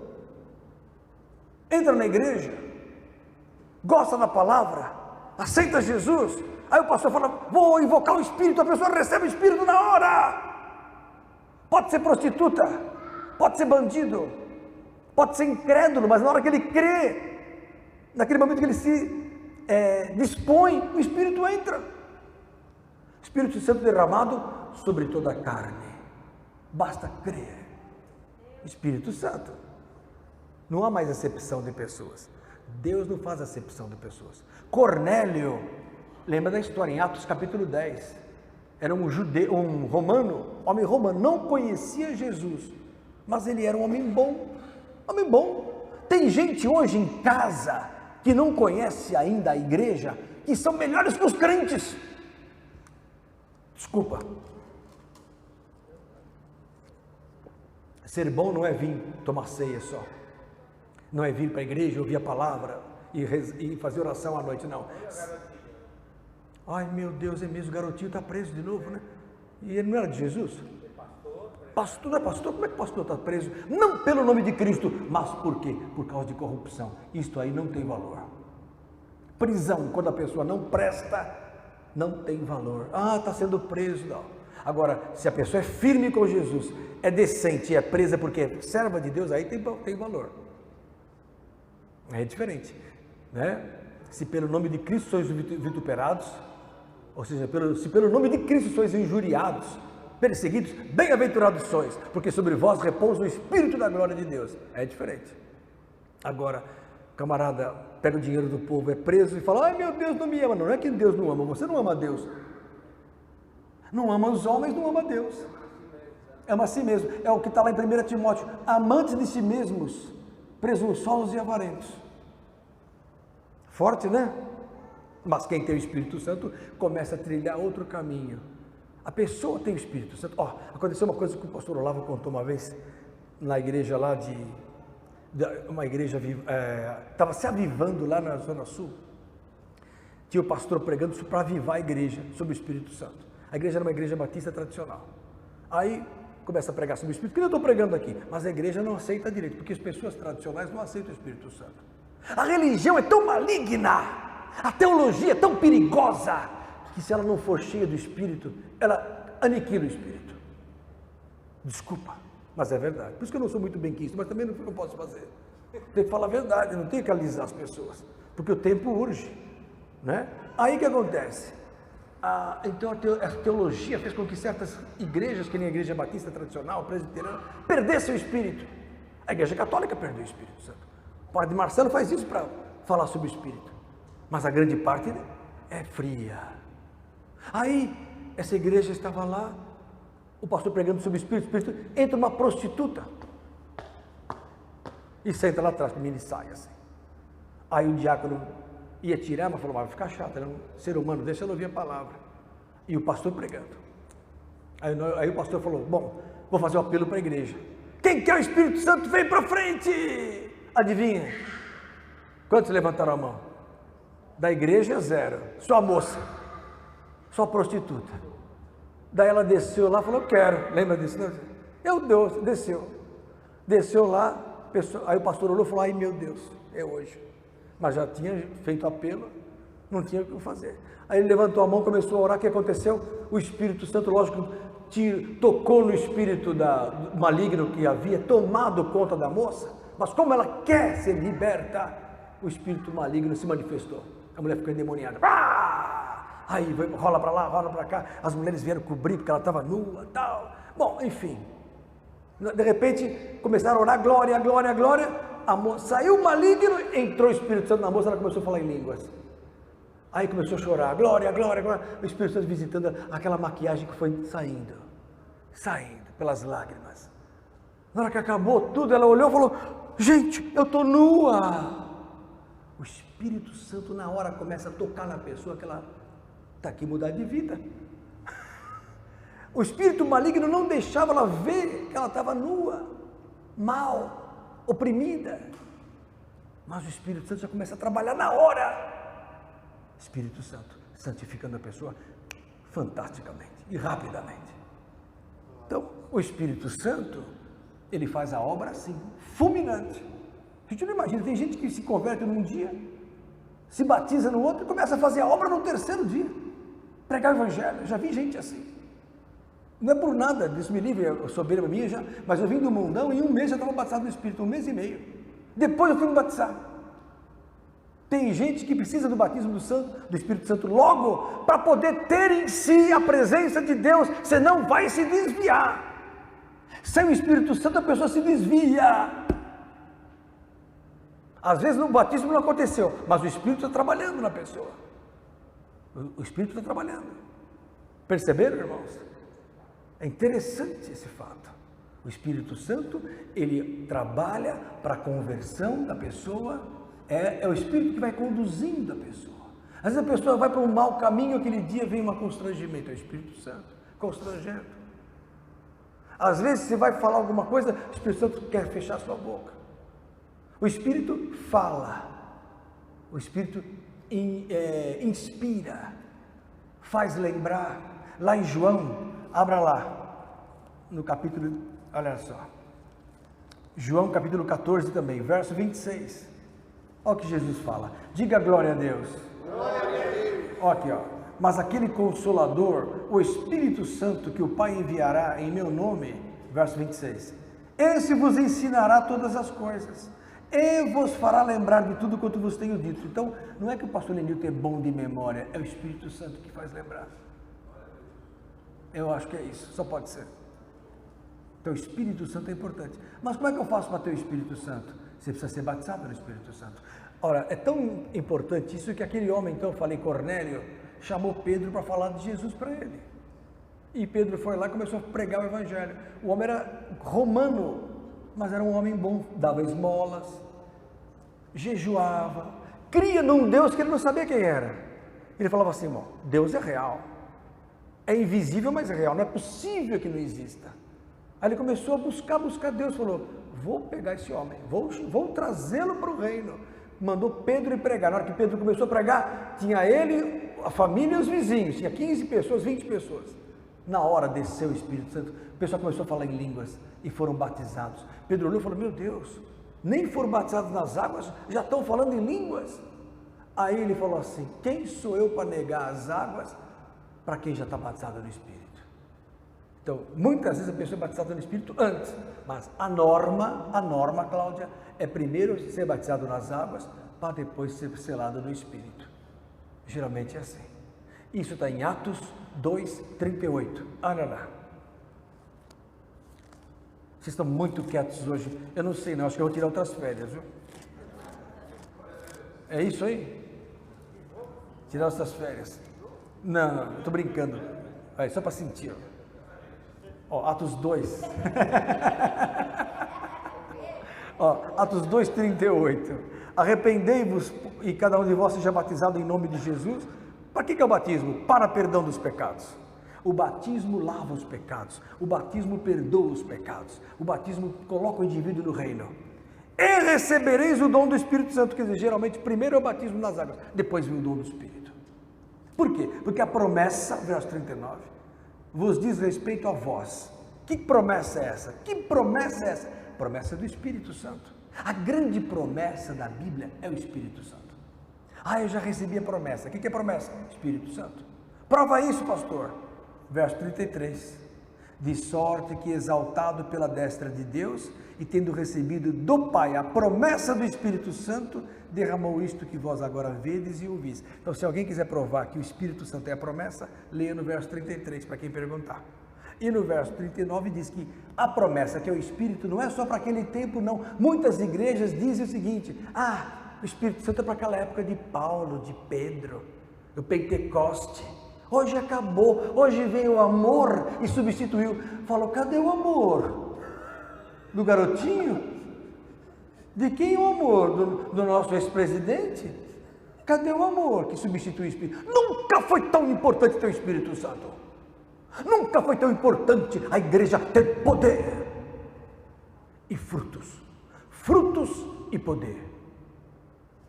entra na igreja, gosta da palavra, aceita Jesus, aí o pastor fala: vou invocar o Espírito, a pessoa recebe o Espírito na hora. Pode ser prostituta, pode ser bandido, pode ser incrédulo, mas na hora que ele crê, naquele momento que ele se dispõe, o Espírito entra. Espírito Santo derramado sobre toda a carne. Basta crer. Espírito Santo. Não há mais acepção de pessoas. Deus não faz acepção de pessoas. Cornélio, lembra da história em Atos capítulo 10. Era um judeu, um romano, homem romano, não conhecia Jesus, mas ele era um homem bom. Homem bom. Tem gente hoje em casa que não conhece ainda a igreja, que são melhores que os crentes. Desculpa. Ser bom não é vir tomar ceia só. Não é vir para a igreja, ouvir a palavra e fazer oração à noite, não. Ai, meu Deus, é mesmo, o garotinho está preso de novo, né? E ele não era de Jesus? Pastor, não é pastor? Como é que o pastor está preso? Não pelo nome de Cristo, mas por quê? Por causa de corrupção. Isto aí não tem valor. Prisão, quando a pessoa não presta, não tem valor. Ah, está sendo preso, não. Agora, se a pessoa é firme com Jesus, é decente e é presa porque é serva de Deus, aí tem valor. É diferente, né? Se pelo nome de Cristo sois vituperados, ou seja, se pelo nome de Cristo sois injuriados, perseguidos, bem-aventurados sois, porque sobre vós repousa o Espírito da glória de Deus. É diferente. Agora, camarada pega o dinheiro do povo, é preso e fala: ai, meu Deus não me ama. Não é que Deus não ama, você não ama Deus. Não ama os homens, não ama Deus. Ama a si mesmo. É o que está lá em 1 Timóteo: amantes de si mesmos, presunçosos e avarentos. Forte, né? Mas quem tem o Espírito Santo começa a trilhar outro caminho. A pessoa tem o Espírito Santo. Aconteceu uma coisa que o pastor Olavo contou uma vez, na igreja lá uma igreja estava se avivando lá na Zona Sul. Tinha o pastor pregando para avivar a igreja sobre o Espírito Santo. A igreja era uma igreja batista tradicional. Aí começa a pregar sobre o Espírito, que eu estou pregando aqui, mas a igreja não aceita direito, porque as pessoas tradicionais não aceitam o Espírito Santo. A religião é tão maligna, a teologia é tão perigosa, que se ela não for cheia do Espírito, ela aniquila o Espírito. Desculpa, mas é verdade. Por isso que eu não sou muito benquista, mas também não posso fazer. Tem que falar a verdade, não tem que alisar as pessoas, porque o tempo urge, né? Aí o que acontece? Então a teologia fez com que certas igrejas, que nem a igreja batista tradicional, presbiteriana, perdessem o Espírito. A igreja católica perdeu o Espírito Santo. O padre Marcelo faz isso para falar sobre o Espírito, mas a grande parte é fria. Aí essa igreja estava lá, o pastor pregando sobre o Espírito, entra uma prostituta e senta lá atrás com mini saia assim. Aí o diácono ia tirar, mas falou, vai ficar chato, era um ser humano, deixa ela ouvir a palavra. E o pastor pregando. Aí o pastor falou, bom, vou fazer um apelo para a igreja. Quem quer o Espírito Santo, vem para frente! Adivinha? Quantos levantaram a mão? Da igreja, 0. Só a moça. Só a prostituta. Daí ela desceu lá e falou, eu quero. Lembra disso? Desceu. Desceu lá, aí o pastor olhou e falou, ai meu Deus, é hoje. Mas já tinha feito apelo, não tinha o que fazer. Aí ele levantou a mão, começou a orar, o que aconteceu? O Espírito Santo, lógico, tocou no espírito maligno que havia tomado conta da moça, mas como ela quer ser liberta, o espírito maligno se manifestou. A mulher ficou endemoniada. Aí rola para lá, rola para cá, as mulheres vieram cobrir porque ela estava nua e tal. Bom, enfim, de repente começaram a orar, glória, glória, glória. Saiu o maligno, entrou o Espírito Santo na moça, ela começou a falar em línguas. Aí começou a chorar, glória, glória, glória. O Espírito Santo visitando aquela maquiagem que foi saindo pelas lágrimas. Na hora que acabou tudo, ela olhou e falou, gente, eu estou nua. O Espírito Santo na hora começa a tocar na pessoa, que ela está aqui mudar de vida. O espírito maligno não deixava ela ver que ela estava nua, mal, oprimida. Mas o Espírito Santo já começa a trabalhar na hora. Espírito Santo santificando a pessoa fantasticamente e rapidamente. Então, o Espírito Santo, ele faz a obra assim, fulminante. A gente não imagina, tem gente que se converte num dia, se batiza no outro e começa a fazer a obra no terceiro dia. Pregar o Evangelho, já vi gente assim. Não é por nada, Deus me livre, eu soberba minha já, mas eu vim do mundão e em um mês já estava batizado no Espírito, 1 mês e meio. Depois eu fui me batizar. Tem gente que precisa do batismo do Espírito Santo logo para poder ter em si a presença de Deus, senão vai se desviar. Sem o Espírito Santo a pessoa se desvia. Às vezes no batismo não aconteceu, mas o Espírito está trabalhando na pessoa. O Espírito está trabalhando. Perceberam, irmãos? É interessante esse fato. O Espírito Santo, ele trabalha para a conversão da pessoa, é o Espírito que vai conduzindo a pessoa. Às vezes a pessoa vai para um mau caminho, aquele dia vem um constrangimento, é o Espírito Santo, constrangendo. Às vezes você vai falar alguma coisa, o Espírito Santo quer fechar sua boca. O Espírito fala, o Espírito inspira, faz lembrar. Lá em João, abra lá, no capítulo, olha só, João capítulo 14 também, verso 26, olha o que Jesus fala, diga glória a Deus. Glória a Deus. Olha aqui, ó. Mas aquele Consolador, o Espírito Santo que o Pai enviará em meu nome, verso 26, esse vos ensinará todas as coisas, e vos fará lembrar de tudo quanto vos tenho dito. Então, não é que o pastor Lenilton é bom de memória, é o Espírito Santo que faz lembrar. Eu acho que é isso, só pode ser. Então o Espírito Santo é importante. Mas como é que eu faço para ter o Espírito Santo? Você precisa ser batizado no Espírito Santo. Ora, é tão importante isso que aquele homem, então eu falei, Cornélio, chamou Pedro para falar de Jesus para ele. E Pedro foi lá e começou a pregar o Evangelho. O homem era romano, mas era um homem bom, dava esmolas, jejuava, cria num Deus que ele não sabia quem era. Ele falava assim, irmão, Deus é real. É invisível, mas é real. Não é possível que não exista. Aí ele começou a buscar Deus. Falou, vou pegar esse homem, vou trazê-lo para o reino. Mandou Pedro ir pregar. Na hora que Pedro começou a pregar, tinha ele, a família e os vizinhos. Tinha 15 pessoas, 20 pessoas. Na hora desceu o Espírito Santo. O pessoal começou a falar em línguas e foram batizados. Pedro olhou e falou, meu Deus, nem foram batizados nas águas, já estão falando em línguas. Aí ele falou assim, quem sou eu para negar as águas para quem já está batizado no Espírito? Então, muitas vezes a pessoa é batizada no Espírito antes, mas a norma, Cláudia, é primeiro ser batizado nas águas para depois ser selado no Espírito. Geralmente é assim. Isso está em Atos 2:38. Olha lá. Vocês estão muito quietos hoje. Eu não sei não, acho que eu vou tirar outras férias, viu? É isso aí? Tirar outras férias. Não, estou brincando. Aí, só para sentir. Ó, Atos 2. Ó, Atos 2:38. Arrependei-vos e cada um de vós seja batizado em nome de Jesus. Para que é o batismo? Para perdão dos pecados. O batismo lava os pecados. O batismo perdoa os pecados. O batismo coloca o indivíduo no reino. E recebereis o dom do Espírito Santo. Quer dizer, geralmente primeiro é o batismo nas águas, depois vem o dom do Espírito. Por quê? Porque a promessa, verso 39, vos diz respeito a vós. Que promessa é essa? Que promessa é essa? Promessa do Espírito Santo. A grande promessa da Bíblia é o Espírito Santo. Eu já recebi a promessa. O que é promessa? Espírito Santo. Prova isso, pastor. Verso 33. De sorte que, exaltado pela destra de Deus e tendo recebido do Pai a promessa do Espírito Santo, derramou isto que vós agora vedes e ouvis. Então, se alguém quiser provar que o Espírito Santo é a promessa, leia no verso 33, para quem perguntar. E no verso 39 diz que a promessa, que é o Espírito, não é só para aquele tempo, não. Muitas igrejas dizem o seguinte, o Espírito Santo é para aquela época de Paulo, de Pedro, do Pentecoste. Hoje acabou, hoje veio o amor e substituiu. Falou, cadê o amor? Do garotinho? De quem é o amor? Do nosso ex-presidente? Cadê o amor que substitui o Espírito? Nunca foi tão importante ter o Espírito Santo. Nunca foi tão importante a igreja ter poder e frutos e poder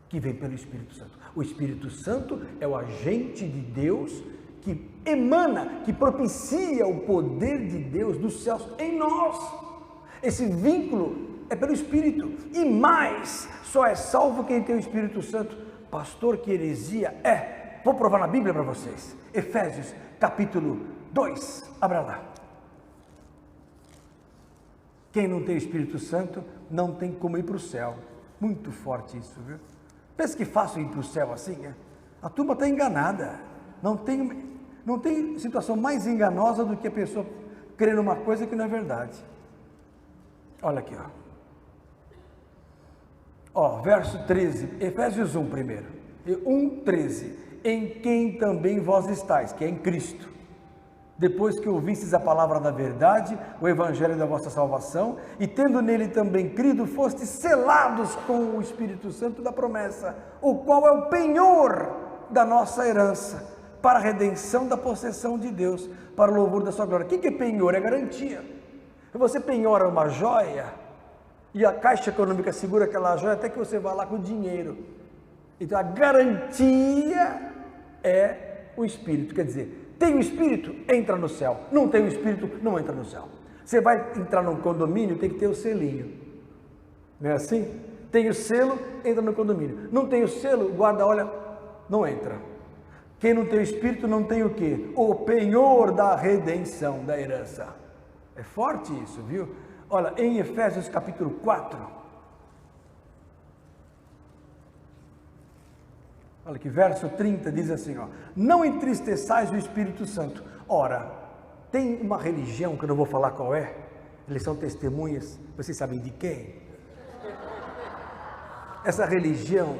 que vem pelo Espírito Santo. O Espírito Santo é o agente de Deus que emana, que propicia o poder de Deus dos céus em nós. Esse vínculo é pelo Espírito, e mais, só é salvo quem tem o Espírito Santo. Pastor, que heresia é? Vou provar na Bíblia para vocês. Efésios capítulo 2, abra lá. Quem não tem o Espírito Santo não tem como ir para o céu. Muito forte isso, viu? Pensa que fácil ir para o céu assim, né? A turma está enganada. Não tem situação mais enganosa do que a pessoa crer numa coisa que não é verdade. Olha aqui, verso 13, Efésios 1 primeiro, 1:13, em quem também vós estáis, que é em Cristo, depois que ouvistes a palavra da verdade, o evangelho da vossa salvação, e tendo nele também crido, fostes selados com o Espírito Santo da promessa, o qual é o penhor da nossa herança, para a redenção da possessão de Deus, para o louvor da sua glória. O que é penhor? É garantia. Você penhora uma joia, e a Caixa Econômica segura aquela joia até que você vá lá com o dinheiro. Então a garantia é o Espírito, quer dizer, tem o Espírito, entra no céu. Não tem o Espírito, não entra no céu. Você vai entrar num condomínio, tem que ter o selinho. Não é assim? Tem o selo, entra no condomínio. Não tem o selo, o guarda olha, não entra. Quem não tem o Espírito não tem o quê? O penhor da redenção, da herança. É forte isso, viu? Olha, em Efésios capítulo 4, olha que verso 30 diz assim, não entristeçais o Espírito Santo. Ora, tem uma religião que eu não vou falar qual é, eles são testemunhas, vocês sabem de quem? Essa religião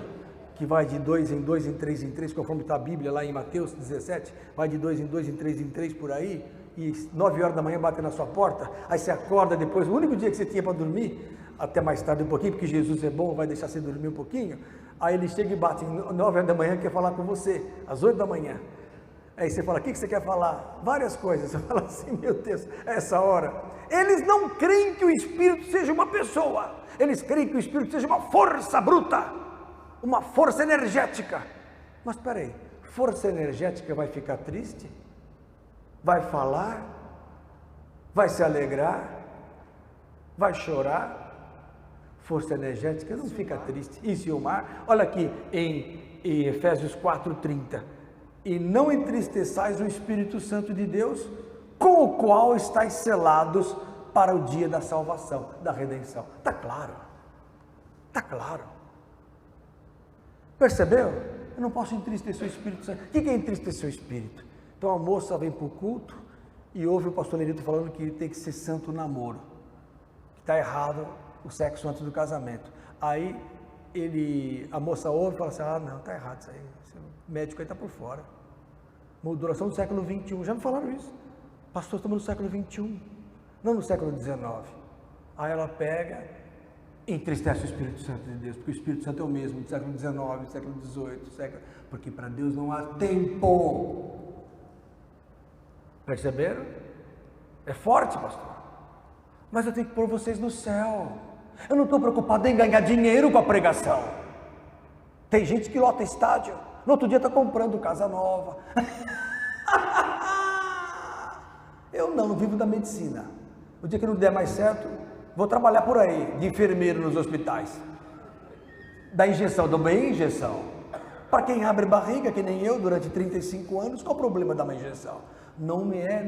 que vai de 2 em 2, em 3 em 3, conforme está a Bíblia lá em Mateus 17, vai de 2 em 2, em 3 em 3 por aí, e 9 horas da manhã bate na sua porta, aí você acorda depois, o único dia que você tinha para dormir, até mais tarde um pouquinho, porque Jesus é bom, vai deixar você dormir um pouquinho, Aí ele chega e bate 9 da manhã, quer falar com você, às 8 da manhã. Aí você fala, o que você quer falar? Várias coisas. Você fala assim, meu Deus, essa hora. Eles não creem que o Espírito seja uma pessoa. Eles creem que o Espírito seja uma força bruta, uma força energética. Mas espera aí, força energética vai ficar triste? Vai falar? Vai se alegrar? Vai chorar? Força energética não fica triste. Isso e o mar, olha aqui em Efésios 4:30. E não entristeçais o Espírito Santo de Deus, com o qual estáis selados para o dia da salvação, da redenção. Está claro, está claro. Percebeu? Eu não posso entristecer o Espírito Santo. O que é entristecer o Espírito? Então a moça vem para o culto e ouve o pastor Nerito falando que tem que ser santo o namoro, que está errado o sexo antes do casamento. Aí a moça ouve e fala assim, não, está errado isso aí, o médico aí está por fora. Modulação do século XXI, já me falaram isso. Pastor, estamos no século XXI, não no século XIX. Aí ela pega, entristece o Espírito Santo de Deus, porque o Espírito Santo é o mesmo do século XIX, do século XVIII, porque para Deus não há tempo. Perceberam? É forte, pastor. Mas eu tenho que pôr vocês no céu. Eu não estou preocupado em ganhar dinheiro com a pregação. Tem gente que lota estádio, no outro dia está comprando casa nova. Eu não vivo da medicina. O dia que não der mais certo, vou trabalhar por aí, de enfermeiro nos hospitais. Da injeção, dou bem injeção. Para quem abre barriga, que nem eu, durante 35 anos, qual o problema da uma injeção? Não me é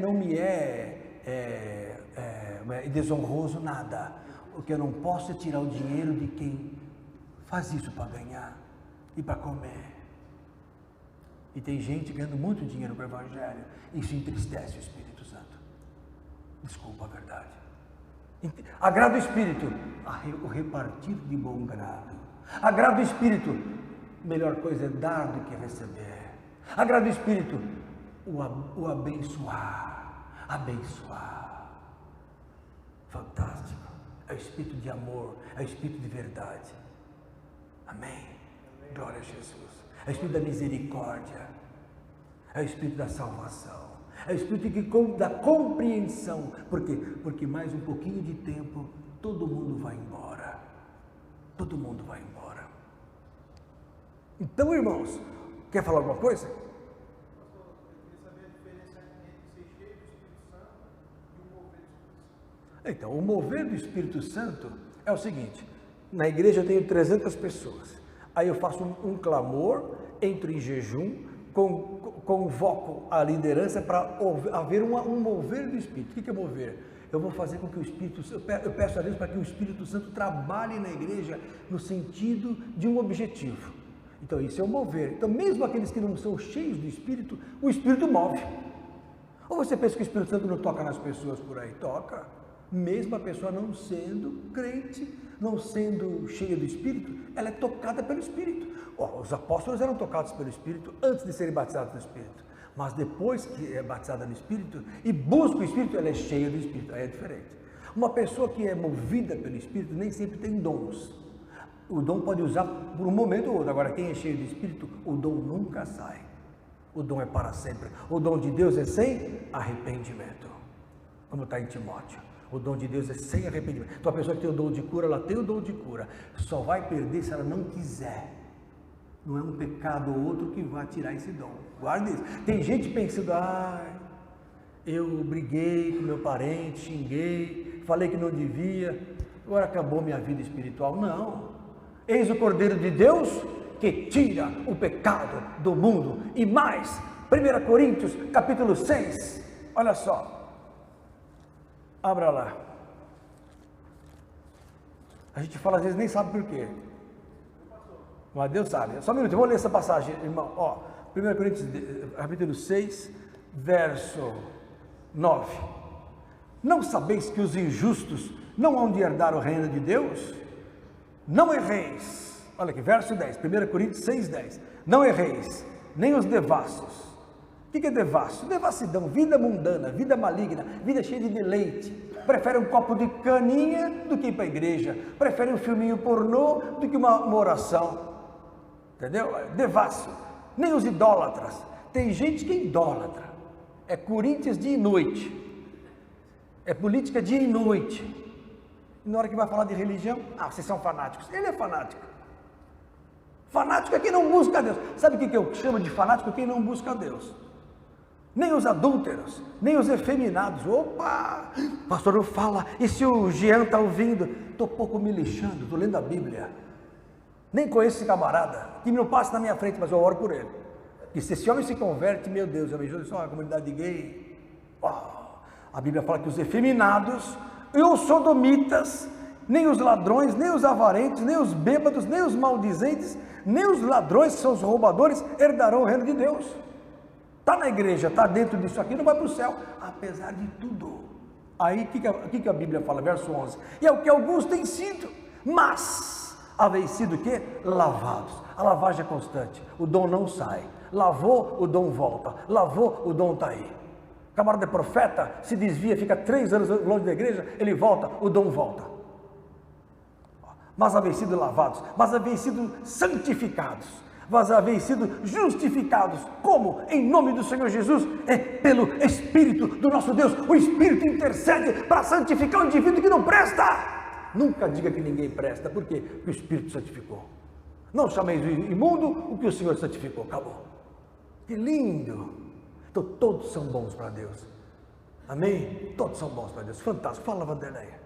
desonroso nada. O que eu não posso é tirar o dinheiro de quem faz isso para ganhar e para comer. E tem gente ganhando muito dinheiro com o Evangelho. Isso entristece o Espírito Santo. Desculpa a verdade. Agrada o Espírito, o repartir de bom grado. Agrada o Espírito, melhor coisa é dar do que receber. Agrada o Espírito, o abençoar. Abençoar. Fantástico. É o Espírito de amor, é o Espírito de verdade. Amém. Glória a Jesus. É o Espírito da misericórdia, é o Espírito da salvação, é o Espírito da compreensão. Por quê? Porque mais um pouquinho de tempo, todo mundo vai embora. Todo mundo vai embora. Então, irmãos, quer falar alguma coisa? Pastor, eu queria saber a diferença entre ser cheio do Espírito Santo e o mover do Espírito Santo. Então, o mover do Espírito Santo é o seguinte: na igreja eu tenho 300 pessoas. Aí eu faço um clamor, entro em jejum, convoco a liderança para haver um mover do Espírito. O que é mover? Eu vou fazer com que o Espírito, eu peço a Deus para que o Espírito Santo trabalhe na igreja no sentido de um objetivo. Então isso é o mover. Então mesmo aqueles que não são cheios do Espírito, o Espírito move. Ou você pensa que o Espírito Santo não toca nas pessoas por aí? Toca. Mesmo a pessoa não sendo crente, não sendo cheia do Espírito, ela é tocada pelo Espírito. Os apóstolos eram tocados pelo Espírito antes de serem batizados no Espírito, mas depois que é batizada no Espírito e busca o Espírito, ela é cheia do Espírito. Aí é diferente. Uma pessoa que é movida pelo Espírito nem sempre tem dons. O dom pode usar por um momento ou outro. Agora quem é cheio do Espírito, o dom nunca sai. O dom é para sempre. O dom de Deus é sem arrependimento, como está em Timóteo. O dom de Deus é sem arrependimento. Então a pessoa que tem o dom de cura, ela tem o dom de cura. Só vai perder se ela não quiser. Não é um pecado ou outro que vai tirar esse dom. Guarda isso. Tem gente pensando, eu briguei com meu parente, xinguei, falei que não devia, agora acabou minha vida espiritual. Não. Eis o Cordeiro de Deus que tira o pecado do mundo. E mais, 1 Coríntios capítulo 6, olha só. Abra lá. A gente fala às vezes nem sabe por quê. Mas Deus sabe. Só um minuto, eu vou ler essa passagem, irmão. 1 Coríntios capítulo 6, verso 9. Não sabeis que os injustos não hão de herdar o reino de Deus? Não erreis. Olha aqui, verso 10, 1 Coríntios 6, 10. Não erreis, nem os devassos. O que é devasso? Devassidão, vida mundana, vida maligna, vida cheia de deleite. Prefere um copo de caninha do que ir para a igreja. Prefere um filminho pornô do que uma oração. entendeu? Devasso. Nem os idólatras. Tem gente que é idólatra. É Corinthians dia e noite. É política dia e noite. E na hora que vai falar de religião, vocês são fanáticos. Ele é fanático. Fanático é quem não busca a Deus. Sabe o que eu chamo de fanático? Quem não busca a Deus. Nem os adúlteros, nem os efeminados. Opa, pastor, não fala. E se o Jean está ouvindo? Estou pouco me lixando, estou lendo a Bíblia. Nem conheço esse camarada, que não passa na minha frente, mas eu oro por ele. E se esse homem se converte, meu Deus, eu me ajudo só a comunidade gay. A Bíblia fala que os efeminados e os sodomitas, nem os ladrões, nem os avarentos, nem os bêbados, nem os maldizentes, nem os ladrões, que são os roubadores, herdarão o reino de Deus. Está na igreja, está dentro disso aqui, não vai para o céu, apesar de tudo. Aí, o que a Bíblia fala? Verso 11. E é o que alguns têm sido, mas haveis sido o quê? Lavados. A lavagem é constante, o dom não sai. Lavou, o dom volta. Lavou, o dom está aí. O camarada é profeta, se desvia, fica 3 anos longe da igreja, ele volta, o dom volta. Mas haveis sido lavados, mas haveis sido santificados, mas haveis sido justificados. Como? Em nome do Senhor Jesus, é pelo Espírito do nosso Deus. O Espírito intercede para santificar o indivíduo que não presta. Nunca diga que ninguém presta, por quê? Porque o Espírito santificou. Não chameis o imundo o que o Senhor santificou, acabou. Que lindo! Então todos são bons para Deus, amém? Todos são bons para Deus, fantástico. Fala, Vanderleia.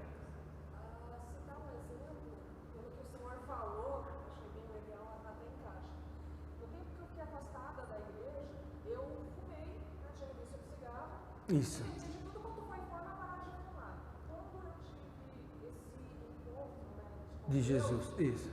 Isso. De Jesus, isso.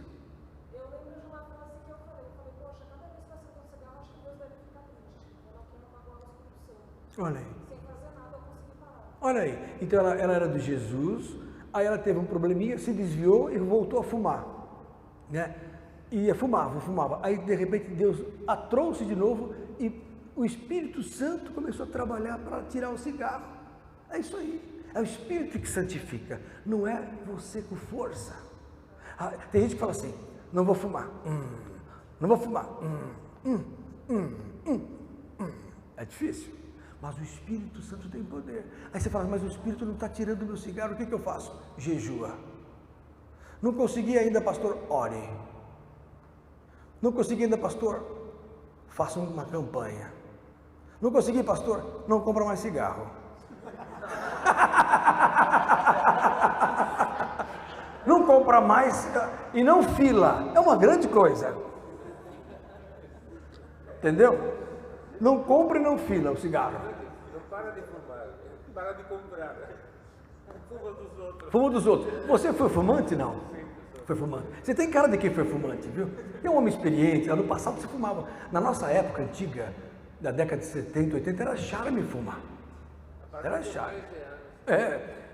Eu lembro de uma frase que eu falei, poxa, cada vez que eu acendo um cigarro, acho que Deus deve ficar triste. Eu não quero magoar o Espírito Santo. Olha aí. Sem fazer nada, eu consegui parar. Olha aí. Então ela era de Jesus, aí ela teve um probleminha, se desviou e voltou a fumar, né? E fumava. Aí de repente Deus a trouxe de novo e o Espírito Santo começou a trabalhar para tirar o cigarro. É isso aí. É o Espírito que santifica, não é você com força. Tem gente que fala assim, não vou fumar, não vou fumar, é difícil, mas o Espírito Santo tem poder. Aí você fala, mas o Espírito não está tirando o meu cigarro, o que eu faço? Jejua. Não consegui ainda, pastor? Ore. Não consegui ainda, pastor? Faça uma campanha. Não consegui, pastor? Não compra mais cigarro. Não compra mais e não fila, é uma grande coisa, entendeu? Não compra e não fila o cigarro. Não para de fumar, para de comprar, fuma dos outros. Fuma dos outros. Você foi fumante, não? Foi fumante. Você tem cara de quem foi fumante, viu? É um homem experiente, ano passado você fumava. Na nossa época antiga, da década de 70, 80, era charme fumar. Era charme.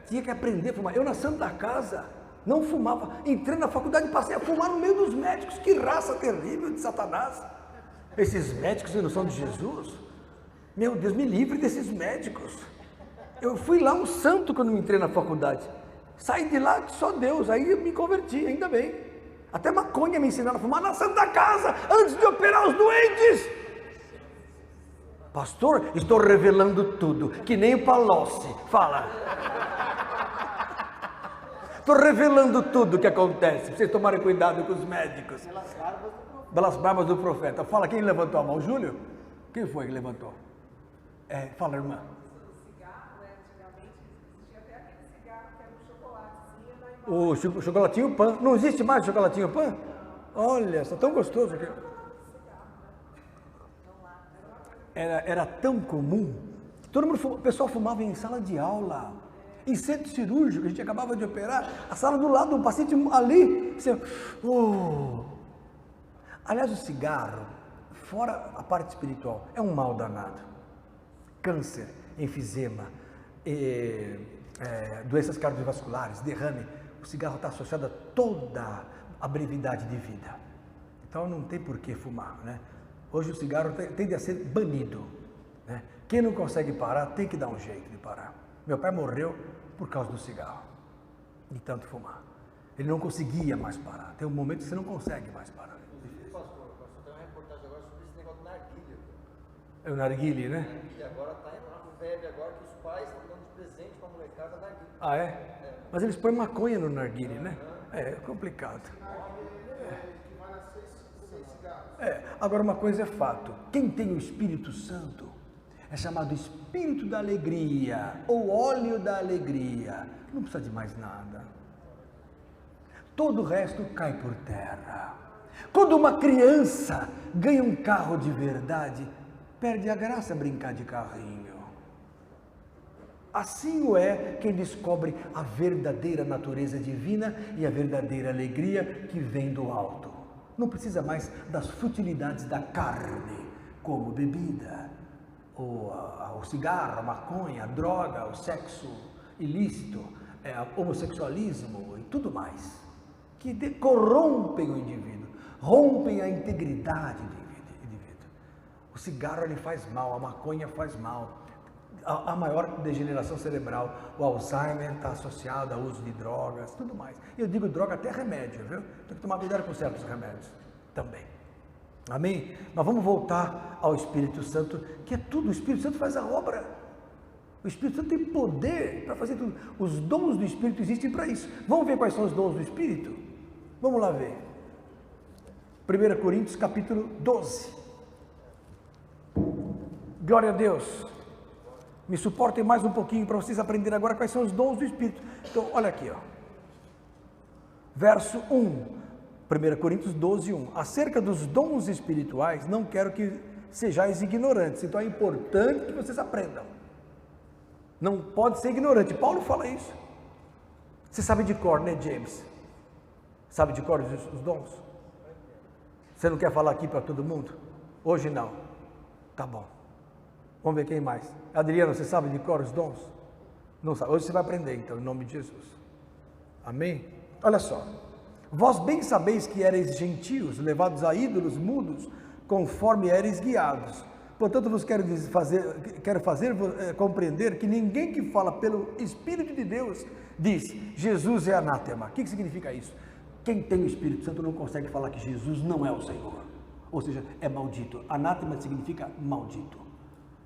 Tinha que aprender a fumar. Eu na Santa Casa não fumava, entrei na faculdade e passei a fumar no meio dos médicos. Que raça terrível de Satanás. Esses médicos que não são de Jesus. Meu Deus, me livre desses médicos. Eu fui lá um santo quando me entrei na faculdade. Saí de lá só Deus, aí eu me converti, ainda bem. Até maconha me ensinaram a fumar na Santa Casa, antes de operar os doentes. Pastor, estou revelando tudo, que nem o Palocci. Fala. Estou revelando tudo o que acontece, para vocês tomarem cuidado com os médicos. Pelas barbas do profeta. Fala, quem levantou a mão? Júlio? Quem foi que levantou? Fala, irmã. O chocolatinho pan. Não existe mais chocolatinho pan? Olha, está tão gostoso aqui. Era tão comum. O pessoal fumava em sala de aula. Em centro cirúrgico, a gente acabava de operar, a sala do lado do paciente ali. Você, Aliás, o cigarro, fora a parte espiritual, é um mal danado. Câncer, enfisema, doenças cardiovasculares, derrame. O cigarro está associado a toda a brevidade de vida. Então não tem por que fumar, né? Hoje o cigarro tende a ser banido, né? Quem não consegue parar tem que dar um jeito de parar. Meu pai morreu por causa do cigarro, de tanto fumar. Ele não conseguia mais parar. Tem um momento que você não consegue mais parar. Pastor, É o narguile, né? E agora está uma febre agora que os pais estão dando de presente para a molecada narguile. Ah, é? Mas eles põem maconha no narguile, né? É complicado. Agora uma coisa é fato, quem tem o Espírito Santo é chamado Espírito da Alegria, ou óleo da alegria, não precisa de mais nada. Todo o resto cai por terra. Quando uma criança ganha um carro de verdade, perde a graça brincar de carrinho. Assim o é quem descobre a verdadeira natureza divina e a verdadeira alegria que vem do alto. Não precisa mais das futilidades da carne, como bebida, o cigarro, a maconha, a droga, o sexo ilícito, o homossexualismo e tudo mais, que corrompem o indivíduo, rompem a integridade do indivíduo. O cigarro ele faz mal, a maconha faz mal. A maior degeneração cerebral, o Alzheimer está associado ao uso de drogas, tudo mais. Eu digo droga até remédio, viu? Tem que tomar cuidado com certos remédios também. Amém? Mas vamos voltar ao Espírito Santo, que é tudo. O Espírito Santo faz a obra. O Espírito Santo tem poder para fazer tudo. Os dons do Espírito existem para isso. Vamos ver quais são os dons do Espírito? Vamos lá ver. 1 Coríntios capítulo 12. Glória a Deus. Me suportem mais um pouquinho para vocês aprenderem agora quais são os dons do Espírito. Então, olha aqui, ó. Verso 1, 1 Coríntios 12, 1. Acerca dos dons espirituais, não quero que sejais ignorantes. Então é importante que vocês aprendam. Não pode ser ignorante. Paulo fala isso. Você sabe de cor, né, James? Sabe de cor os dons? Você não quer falar aqui para todo mundo? Hoje não. Tá bom. Vamos ver quem mais. Adriano, você sabe de cor os dons? Não sabe. Hoje você vai aprender, então, em nome de Jesus. Amém? Olha só. Vós bem sabeis que ereis gentios, levados a ídolos mudos, conforme ereis guiados. Portanto, vos quero fazer compreender que ninguém que fala pelo Espírito de Deus diz, Jesus é anátema. O que significa isso? Quem tem o Espírito Santo não consegue falar que Jesus não é o Senhor. Ou seja, é maldito. Anátema significa maldito.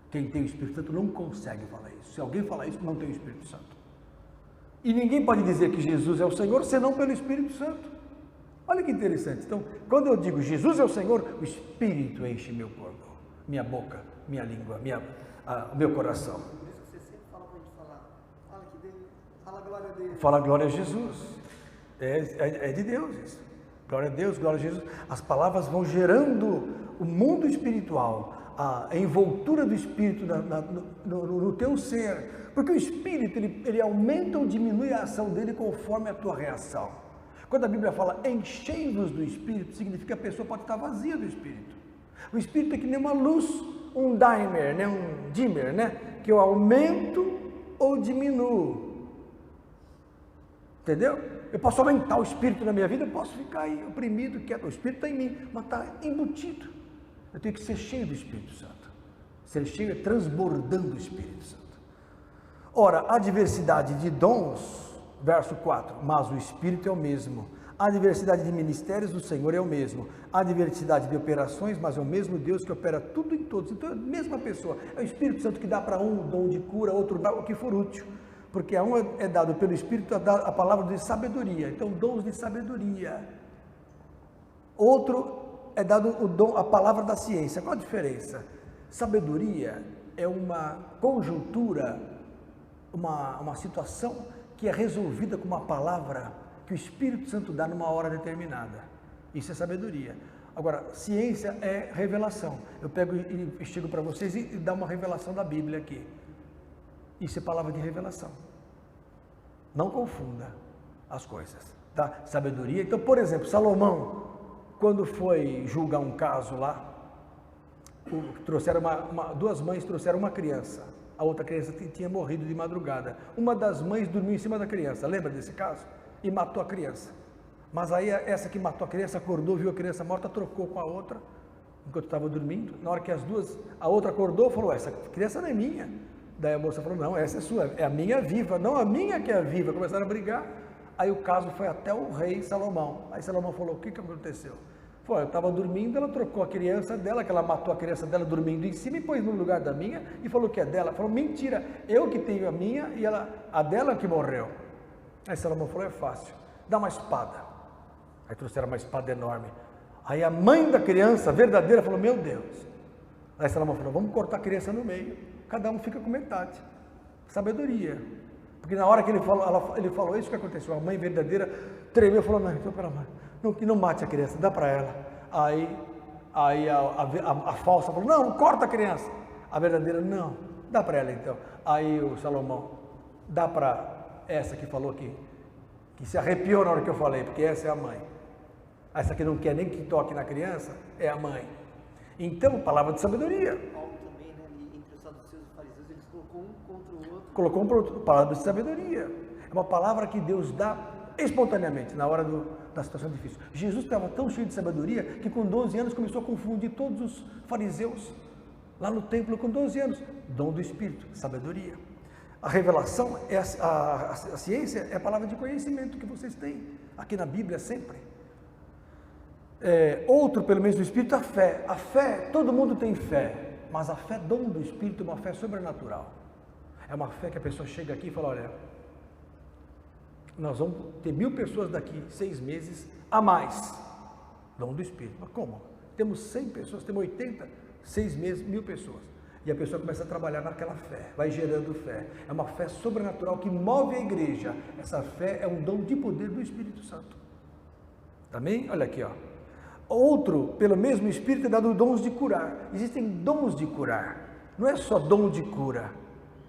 Quem tem o Espírito Santo não consegue falar isso. Se alguém falar isso, não tem o Espírito Santo. E ninguém pode dizer que Jesus é o Senhor, senão pelo Espírito Santo. Olha que interessante. Então, quando eu digo Jesus é o Senhor, o Espírito enche meu corpo, minha boca, minha língua, meu coração. Por isso que você sempre fala para a gente falar, fala que Deus, fala a glória dele. Fala glória a Jesus. É de Deus isso. Glória a Deus, glória a Jesus. As palavras vão gerando o mundo espiritual, a envoltura do Espírito no teu ser, porque o Espírito ele aumenta ou diminui a ação dele conforme a tua reação. Quando a Bíblia fala enchei-vos do Espírito, significa que a pessoa pode estar vazia do Espírito. O Espírito é que nem uma luz, um dimmer, né? Um dimmer, né? Que eu aumento ou diminuo. Entendeu? Eu posso aumentar o Espírito na minha vida, eu posso ficar aí oprimido, quieto. O Espírito está em mim, mas está embutido. Eu tenho que ser cheio do Espírito Santo. Ser cheio é transbordando o Espírito Santo. Ora, a diversidade de dons, verso 4, mas o Espírito é o mesmo. A diversidade de ministérios do Senhor é o mesmo. A diversidade de operações, mas é o mesmo Deus que opera tudo em todos. Então é a mesma pessoa. É o Espírito Santo que dá para um o dom de cura, outro dá o que for útil. Porque a um é dado pelo Espírito a palavra de sabedoria. Então, dons de sabedoria. Outro é dado o dom, a palavra da ciência. Qual a diferença? Sabedoria é uma conjuntura, uma situação que é resolvida com uma palavra que o Espírito Santo dá numa hora determinada. Isso é sabedoria. Agora, ciência é revelação. Eu pego e chego para vocês e dá uma revelação da Bíblia aqui. Isso é palavra de revelação. Não confunda as coisas, tá? Sabedoria. Então, por exemplo, Salomão, quando foi julgar um caso lá, trouxeram duas mães trouxeram uma criança. A outra criança tinha morrido de madrugada. Uma das mães dormiu em cima da criança. Lembra desse caso? E matou a criança. Mas aí essa que matou a criança acordou, viu a criança morta, trocou com a outra, enquanto estava dormindo. Na hora que a outra acordou, falou, essa criança não é minha. Daí a moça falou, não, essa é sua, é a minha viva, não a minha que é a viva. Começaram a brigar, aí o caso foi até o rei Salomão. Aí Salomão falou, o que aconteceu? Falou, eu estava dormindo, ela trocou a criança dela, que ela matou a criança dela dormindo em cima e pôs no lugar da minha e falou que é dela. Falou, mentira, eu que tenho a minha e a dela que morreu. Aí Salomão falou, é fácil, dá uma espada. Aí trouxeram uma espada enorme. Aí a mãe da criança, verdadeira, falou, meu Deus. Aí Salomão falou, vamos cortar a criança no meio, cada um fica com metade. Sabedoria. Porque na hora que ele falou isso, o que aconteceu? A mãe verdadeira tremeu e falou, não, então pera lá. Não mate a criança, dá para ela. Aí a falsa falou, não, corta a criança. A verdadeira, não, dá para ela então. Aí o Salomão, dá para essa que falou que se arrepiou na hora que eu falei, porque essa é a mãe. Essa que não quer nem que toque na criança, é a mãe. Então, palavra de sabedoria. Paulo também, né, entre os saduceus e os fariseus, eles colocou um contra o outro. Colocou um para o outro, palavra de sabedoria. É uma palavra que Deus dá espontaneamente, na hora da situação difícil. Jesus estava tão cheio de sabedoria que com 12 anos começou a confundir todos os fariseus lá no templo com 12 anos. Dom do Espírito, sabedoria. A revelação, a ciência é a palavra de conhecimento que vocês têm aqui na Bíblia sempre. Outro, pelo menos do Espírito, a fé. A fé, todo mundo tem fé, mas a fé, dom do Espírito, é uma fé sobrenatural. É uma fé que a pessoa chega aqui e fala, olha, nós vamos ter 1000 pessoas daqui 6 meses a mais. Dom do Espírito. Mas como? Temos 100 pessoas, temos 80, 6 meses, 1000 pessoas. E a pessoa começa a trabalhar naquela fé, vai gerando fé. É uma fé sobrenatural que move a igreja. Essa fé é um dom de poder do Espírito Santo. Amém? Olha aqui, ó. Outro, pelo mesmo Espírito, é dado dons de curar. Existem dons de curar. Não é só dom de cura.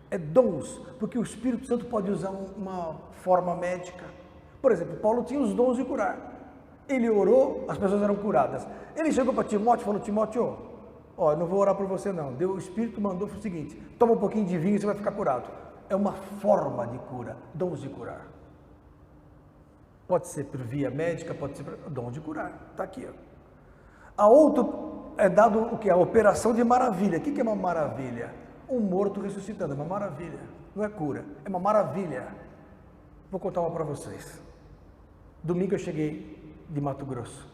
É dons, porque o Espírito Santo pode usar uma forma médica. Por exemplo, Paulo tinha os dons de curar. Ele orou, as pessoas eram curadas. Ele chegou para Timóteo e falou, Timóteo, ó, não vou orar por você não. O Espírito mandou o seguinte, toma um pouquinho de vinho e você vai ficar curado. É uma forma de cura, dons de curar. Pode ser por via médica, pode ser por dom de curar. Está aqui, ó. A outro é dado o que? A operação de maravilha. O que é uma maravilha? Um morto ressuscitando, é uma maravilha. Não é cura, é uma maravilha. Vou contar uma para vocês. Domingo eu cheguei de Mato Grosso.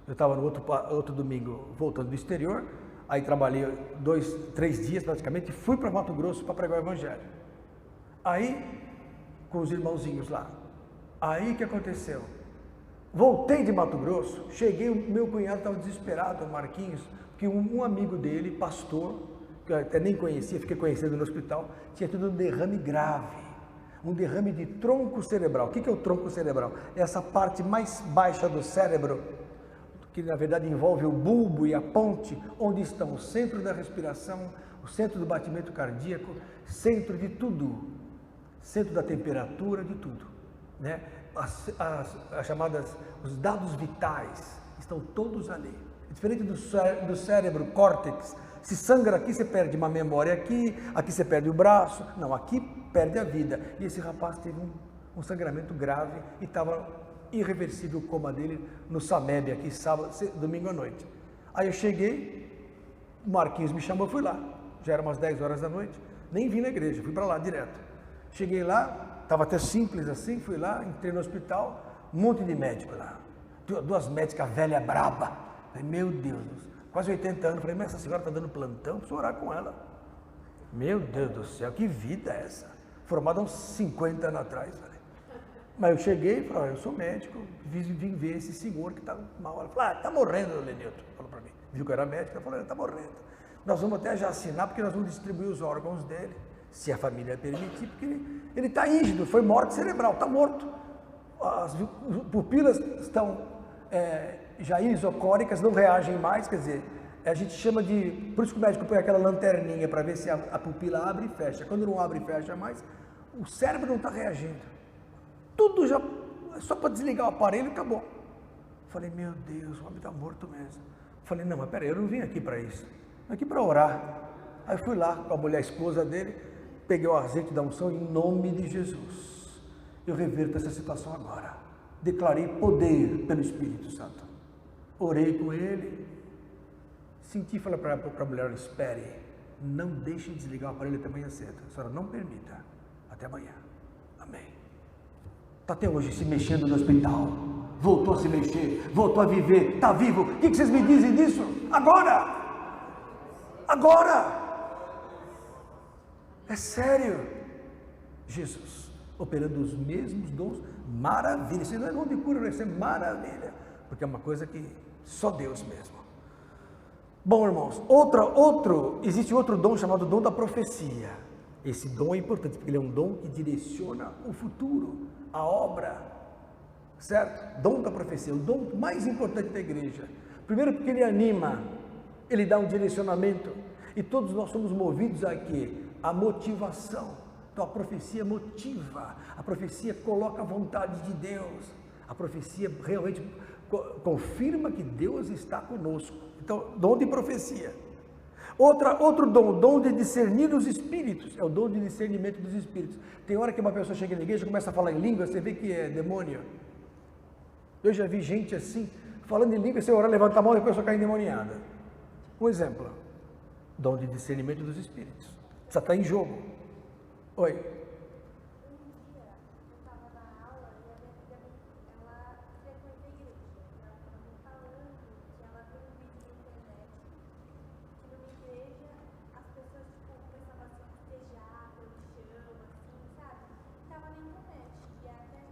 Eu estava no outro domingo voltando do exterior, aí trabalhei 2, 3 dias praticamente, e fui para Mato Grosso para pregar o Evangelho. Aí, com os irmãozinhos lá. Aí o que aconteceu? Voltei de Mato Grosso, cheguei, o meu cunhado estava desesperado, o Marquinhos, que um amigo dele, pastor, que eu até nem conhecia, fiquei conhecendo no hospital, tinha tido um derrame grave, um derrame de tronco cerebral. O que é o tronco cerebral? É essa parte mais baixa do cérebro, que na verdade envolve o bulbo e a ponte, onde estão o centro da respiração, o centro do batimento cardíaco, centro de tudo, centro da temperatura, de tudo, né? As chamadas, os dados vitais estão todos ali. Diferente do cérebro, córtex, se sangra aqui, você perde uma memória aqui você perde o braço, não, aqui perde a vida. E esse rapaz teve um sangramento grave e estava irreversível o coma dele no Sameb, aqui domingo à noite. Aí eu cheguei, o Marquinhos me chamou, fui lá, já era umas 10 horas da noite, nem vim na igreja, fui para lá direto. Cheguei lá, estava até simples assim, fui lá, entrei no hospital, um monte de médico lá, 2 médicas velha braba. Falei, meu Deus, quase 80 anos, falei, mas essa senhora está dando plantão, preciso orar com ela. Meu Deus do céu, que vida é essa? Formada uns 50 anos atrás, falei. Mas eu cheguei e falei, eu sou médico, vim ver esse senhor que está mal. Ela falou, está morrendo, Lenilton, falou para mim. Viu que eu era médico, ela falou, está morrendo. Nós vamos até já assinar, porque nós vamos distribuir os órgãos dele, se a família permitir, porque ele está rígido, foi morte cerebral, está morto. As pupilas estão já isocóricas, não reagem mais, quer dizer, a gente chama de, por isso que o médico põe aquela lanterninha para ver se a pupila abre e fecha. Quando não abre e fecha mais, o cérebro não está reagindo. Tudo já, só para desligar o aparelho, acabou. Falei, meu Deus, o homem está morto mesmo. Falei, não, mas peraí, eu não vim aqui para isso, vim aqui para orar. Aí fui lá com a mulher, a esposa dele, peguei o azeite da unção em nome de Jesus. Eu reverto essa situação agora. Declarei poder pelo Espírito Santo. Orei com ele, senti, falei para a mulher, espere, não deixe de desligar o aparelho até amanhã cedo. A senhora não permita, até amanhã. Amém. Está até hoje se mexendo no hospital. voltou a se mexer, voltou a viver, está vivo. O que vocês me dizem disso? Agora! Agora! É sério. Jesus operando os mesmos dons, maravilha. Isso não é dom de cura, vai ser maravilha, porque é uma coisa que só Deus mesmo. Bom, irmãos, existe outro dom chamado dom da profecia. Esse dom é importante, porque ele é um dom que direciona o futuro, a obra, certo? Dom da profecia, o dom mais importante da igreja. Primeiro porque ele anima, ele dá um direcionamento, e todos nós somos movidos a quê? A motivação. Então a profecia motiva, a profecia coloca a vontade de Deus, a profecia realmente confirma que Deus está conosco. Então, dom de profecia. Outro dom, o dom de discernir os espíritos, é o dom de discernimento dos espíritos. Tem hora que uma pessoa chega na igreja e começa a falar em língua, você vê que é demônio. Eu já vi gente assim, falando em língua, você ora, levanta a mão e a pessoa cai endemoniada. Um exemplo, dom de discernimento dos espíritos. Precisa estar em jogo. Oi. Um dia eu estava na aula e a minha amiga, ela frequenta a igreja. Ela estava me falando que ela viu um vídeo na internet que numa igreja as pessoas começavam a se rastejar pelo chão, assim, sabe? Estava na internet. E até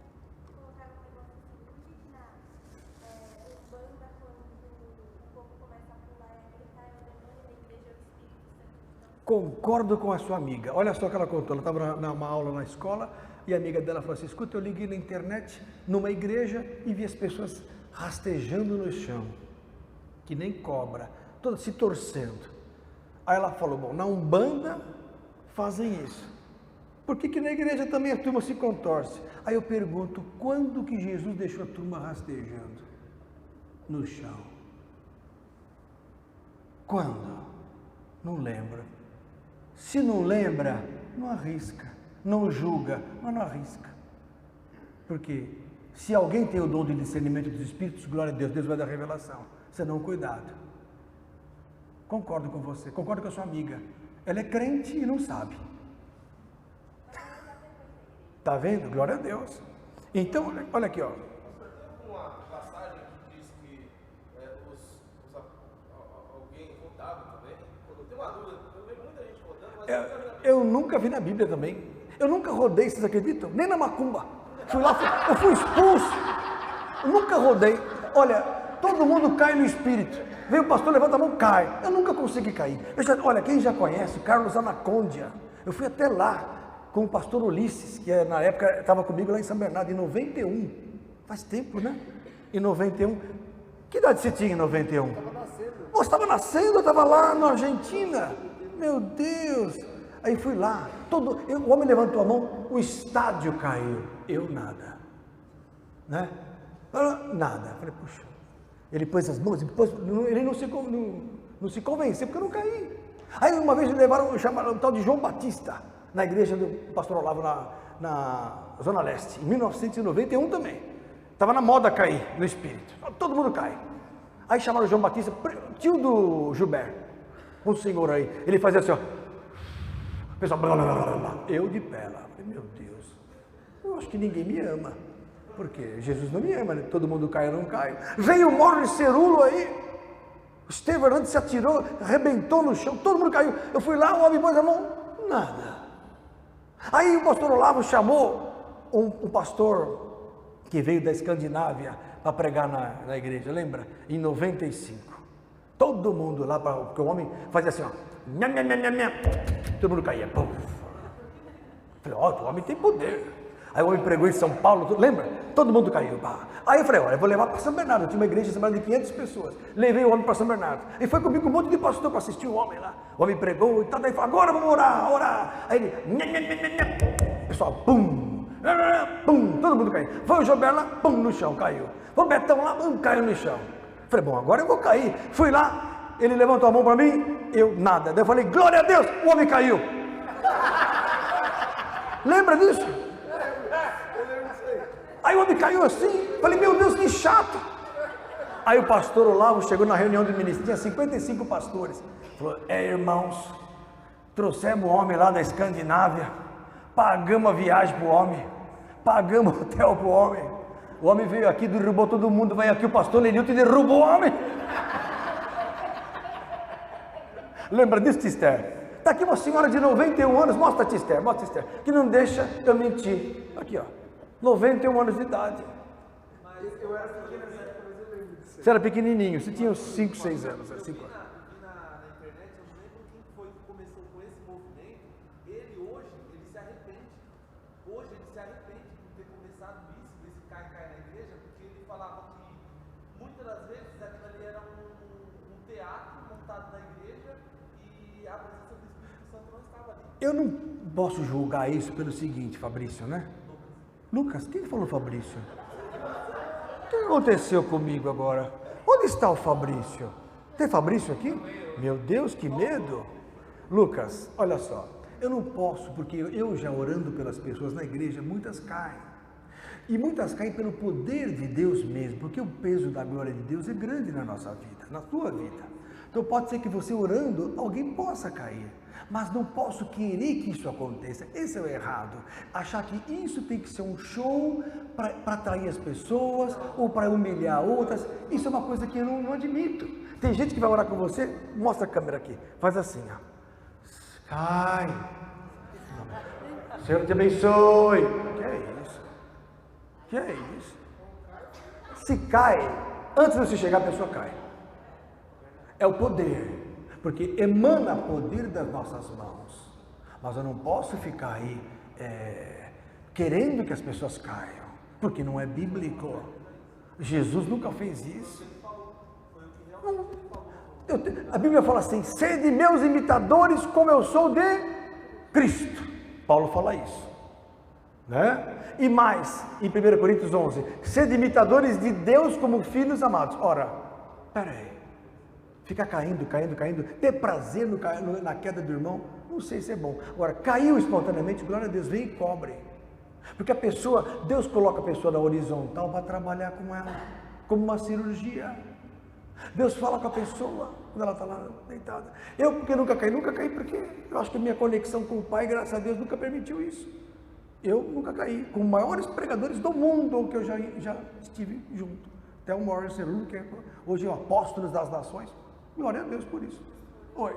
colocaram um negócio assim, indignado. Os banda, quando o povo começa a pular e a gritar, é o demônio da igreja, é o Espírito Santo. Concordo com a sua amiga. Olha só o que ela contou. Ela estava numa aula na escola e a amiga dela falou assim: escuta, eu liguei na internet numa igreja e vi as pessoas rastejando no chão, que nem cobra, todas se torcendo. Aí ela falou: bom, na Umbanda fazem isso. Por que na igreja também a turma se contorce? Aí eu pergunto: quando que Jesus deixou a turma rastejando no chão? Quando? Não lembro. Se não lembra, não arrisca, não julga, mas não arrisca. Porque se alguém tem o dom de discernimento dos espíritos, glória a Deus, Deus vai dar revelação. Senão, cuidado. Concordo com você, concordo com a sua amiga. Ela é crente e não sabe. Está vendo? Glória a Deus. Então, olha aqui, ó. Tem uma passagem que diz que alguém rodava também. Eu tenho uma dúvida, eu vejo muita gente rodando, mas Eu nunca vi na Bíblia também. Eu nunca rodei, vocês acreditam? Nem na macumba. Fui lá, eu fui expulso. Eu nunca rodei. Olha, todo mundo cai no espírito. Vem o pastor, levanta a mão, cai. Eu nunca consegui cair. Olha, quem já conhece, Carlos Anacondia. Eu fui até lá com o pastor Ulisses, que na época estava comigo lá em São Bernardo, em 91. Faz tempo, né? Em 91. Que idade você tinha em 91? Estava nascendo. Você estava nascendo, eu estava lá na Argentina. Meu Deus. Aí fui lá. O homem levantou a mão, o estádio caiu. Eu nada. Né? Nada. Falei, puxa. Ele pôs as mãos, ele não se convenceu, porque eu não caí. Aí uma vez chamaram o tal de João Batista, na igreja do pastor Olavo, na Zona Leste, em 1991 também. Estava na moda cair no espírito. Todo mundo cai. Aí chamaram o João Batista, tio do Gilberto, um senhor aí. Ele fazia assim, ó. O pessoal, blá, blá, blá, blá. Eu de pé lá. Falei, meu Deus, eu acho que ninguém me ama. Porque Jesus não me ama, né? Todo mundo cai, eu não caio. Veio o Morris Cerulo aí. O Estevão Hernandes se atirou, arrebentou no chão, todo mundo caiu. Eu fui lá, o homem pôs a mão, nada. Aí o pastor Olavo chamou um pastor que veio da Escandinávia para pregar na igreja, lembra? Em 95. Todo mundo lá, porque o homem fazia assim, ó. Nham, nham, nham, nham. Todo mundo caía. Pum. Falei, ó, o homem tem poder. Aí o homem pregou em São Paulo, lembra? Todo mundo caiu. Aí eu falei, olha, eu vou levar para São Bernardo. Eu tinha uma igreja de 500 pessoas. Levei o homem para São Bernardo. E foi comigo um monte de pastor para assistir o homem lá. O homem pregou e tal. Daí falou, agora vamos orar. Aí ele, nham, nham, nham, nham. Pessoal, pum, pum, todo mundo caiu. Foi o Gilberto lá, pum, no chão, caiu. Foi o Betão lá, pum, caiu no chão. Falei, bom, agora eu vou cair. Fui lá, ele levantou a mão para mim, eu nada. Daí eu falei, glória a Deus, o homem caiu. Lembra disso? Aí o homem caiu assim, falei, meu Deus, que chato. Aí o pastor Olavo chegou na reunião do ministério, tinha 55 pastores. Falou, irmãos, trouxemos o homem lá da Escandinávia, pagamos a viagem para o homem, pagamos o hotel para o homem. O homem veio aqui, derrubou todo mundo, vai aqui o pastor Lenilton e derruba o homem. Lembra disso, Tister? Está aqui uma senhora de 91 anos, mostra, Tister, que não deixa eu mentir. Aqui, ó, 91 anos de idade. Mas eu era pequeno nessa época, mas eu lembro disso. Você era pequenininho, você tinha uns 5, 6 anos. 5 anos. Na internet, eu lembro quem foi que começou com esse movimento. Ele hoje, ele se arrepende. Hoje ele se arrepende de ter começado isso, desse cai-cai na igreja, porque ele falava que muitas das vezes aquilo ali era um teatro montado na igreja e a presença do Espírito Santo não estava ali. Eu não posso julgar isso pelo seguinte, Fabrício, né? Lucas, quem falou Fabrício? O que aconteceu comigo agora? Onde está o Fabrício? Tem Fabrício aqui? Meu Deus, que medo! Lucas, olha só, eu não posso, porque eu já orando pelas pessoas na igreja, muitas caem. E muitas caem pelo poder de Deus mesmo, porque o peso da glória de Deus é grande na nossa vida, na tua vida. Então pode ser que você orando, alguém possa cair. Mas não posso querer que isso aconteça. Esse é o errado. Achar que isso tem que ser um show para atrair as pessoas ou para humilhar outras. Isso é uma coisa que eu não admito. Tem gente que vai orar com você, mostra a câmera aqui, faz assim, ó. Cai. Senhor te abençoe. Que é isso? Que é isso? Se cai, antes de você chegar, a pessoa cai. É o poder. Porque emana poder das nossas mãos. Mas eu não posso ficar aí querendo que as pessoas caiam, porque não é bíblico. Jesus nunca fez isso. A Bíblia fala assim: sede meus imitadores como eu sou de Cristo. Paulo fala isso, né? E mais, em 1 Coríntios 11, sede imitadores de Deus como filhos amados. Ora, peraí. Ficar caindo, ter prazer na queda do irmão, não sei se é bom. Agora, caiu espontaneamente, glória a Deus, vem e cobre. Porque a pessoa, Deus coloca a pessoa na horizontal para trabalhar com ela, como uma cirurgia. Deus fala com a pessoa, quando ela está lá deitada. Eu, porque nunca caí porque eu acho que a minha conexão com o Pai, graças a Deus, nunca permitiu isso. Eu nunca caí, com os maiores pregadores do mundo que eu já estive junto. Até o Morris Cerullo, que hoje é o apóstolo das nações. Glória a Deus por isso. Oi.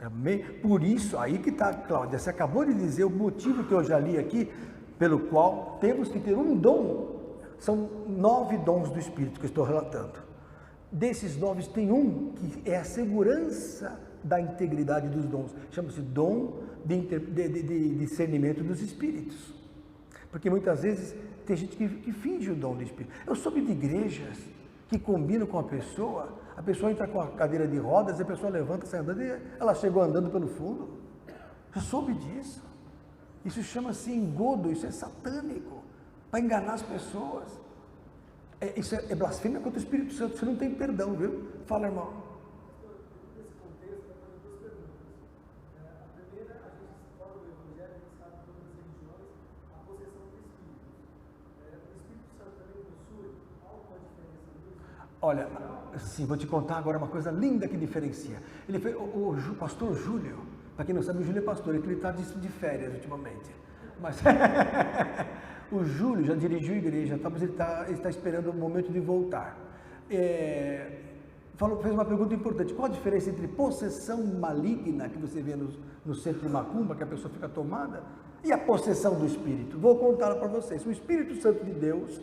Amém? Por isso, aí que está, Cláudia, você acabou de dizer o motivo que eu já li aqui, pelo qual temos que ter um dom. São 9 dons do Espírito que eu estou relatando. Desses 9 tem um que é a segurança da integridade dos dons, chama-se dom de discernimento dos espíritos, porque muitas vezes tem gente que finge o dom do espírito. Eu soube de igrejas que combinam com a pessoa entra com a cadeira de rodas, a pessoa levanta, sai andando e ela chegou andando pelo fundo. Eu soube disso. Isso chama-se engodo, isso é satânico, para enganar as pessoas. Isso é blasfêmia contra o Espírito Santo, você não tem perdão, viu? Fala, irmão. Olha, sim, vou te contar agora uma coisa linda que diferencia. Ele fez, o pastor Júlio, para quem não sabe, o Júlio é pastor, ele está de férias ultimamente. Mas o Júlio já dirigiu a igreja, mas ele está esperando o momento de voltar. Fez uma pergunta importante: qual a diferença entre possessão maligna, que você vê no centro de macumba, que a pessoa fica tomada, e a possessão do Espírito? Vou contar para vocês. O Espírito Santo de Deus,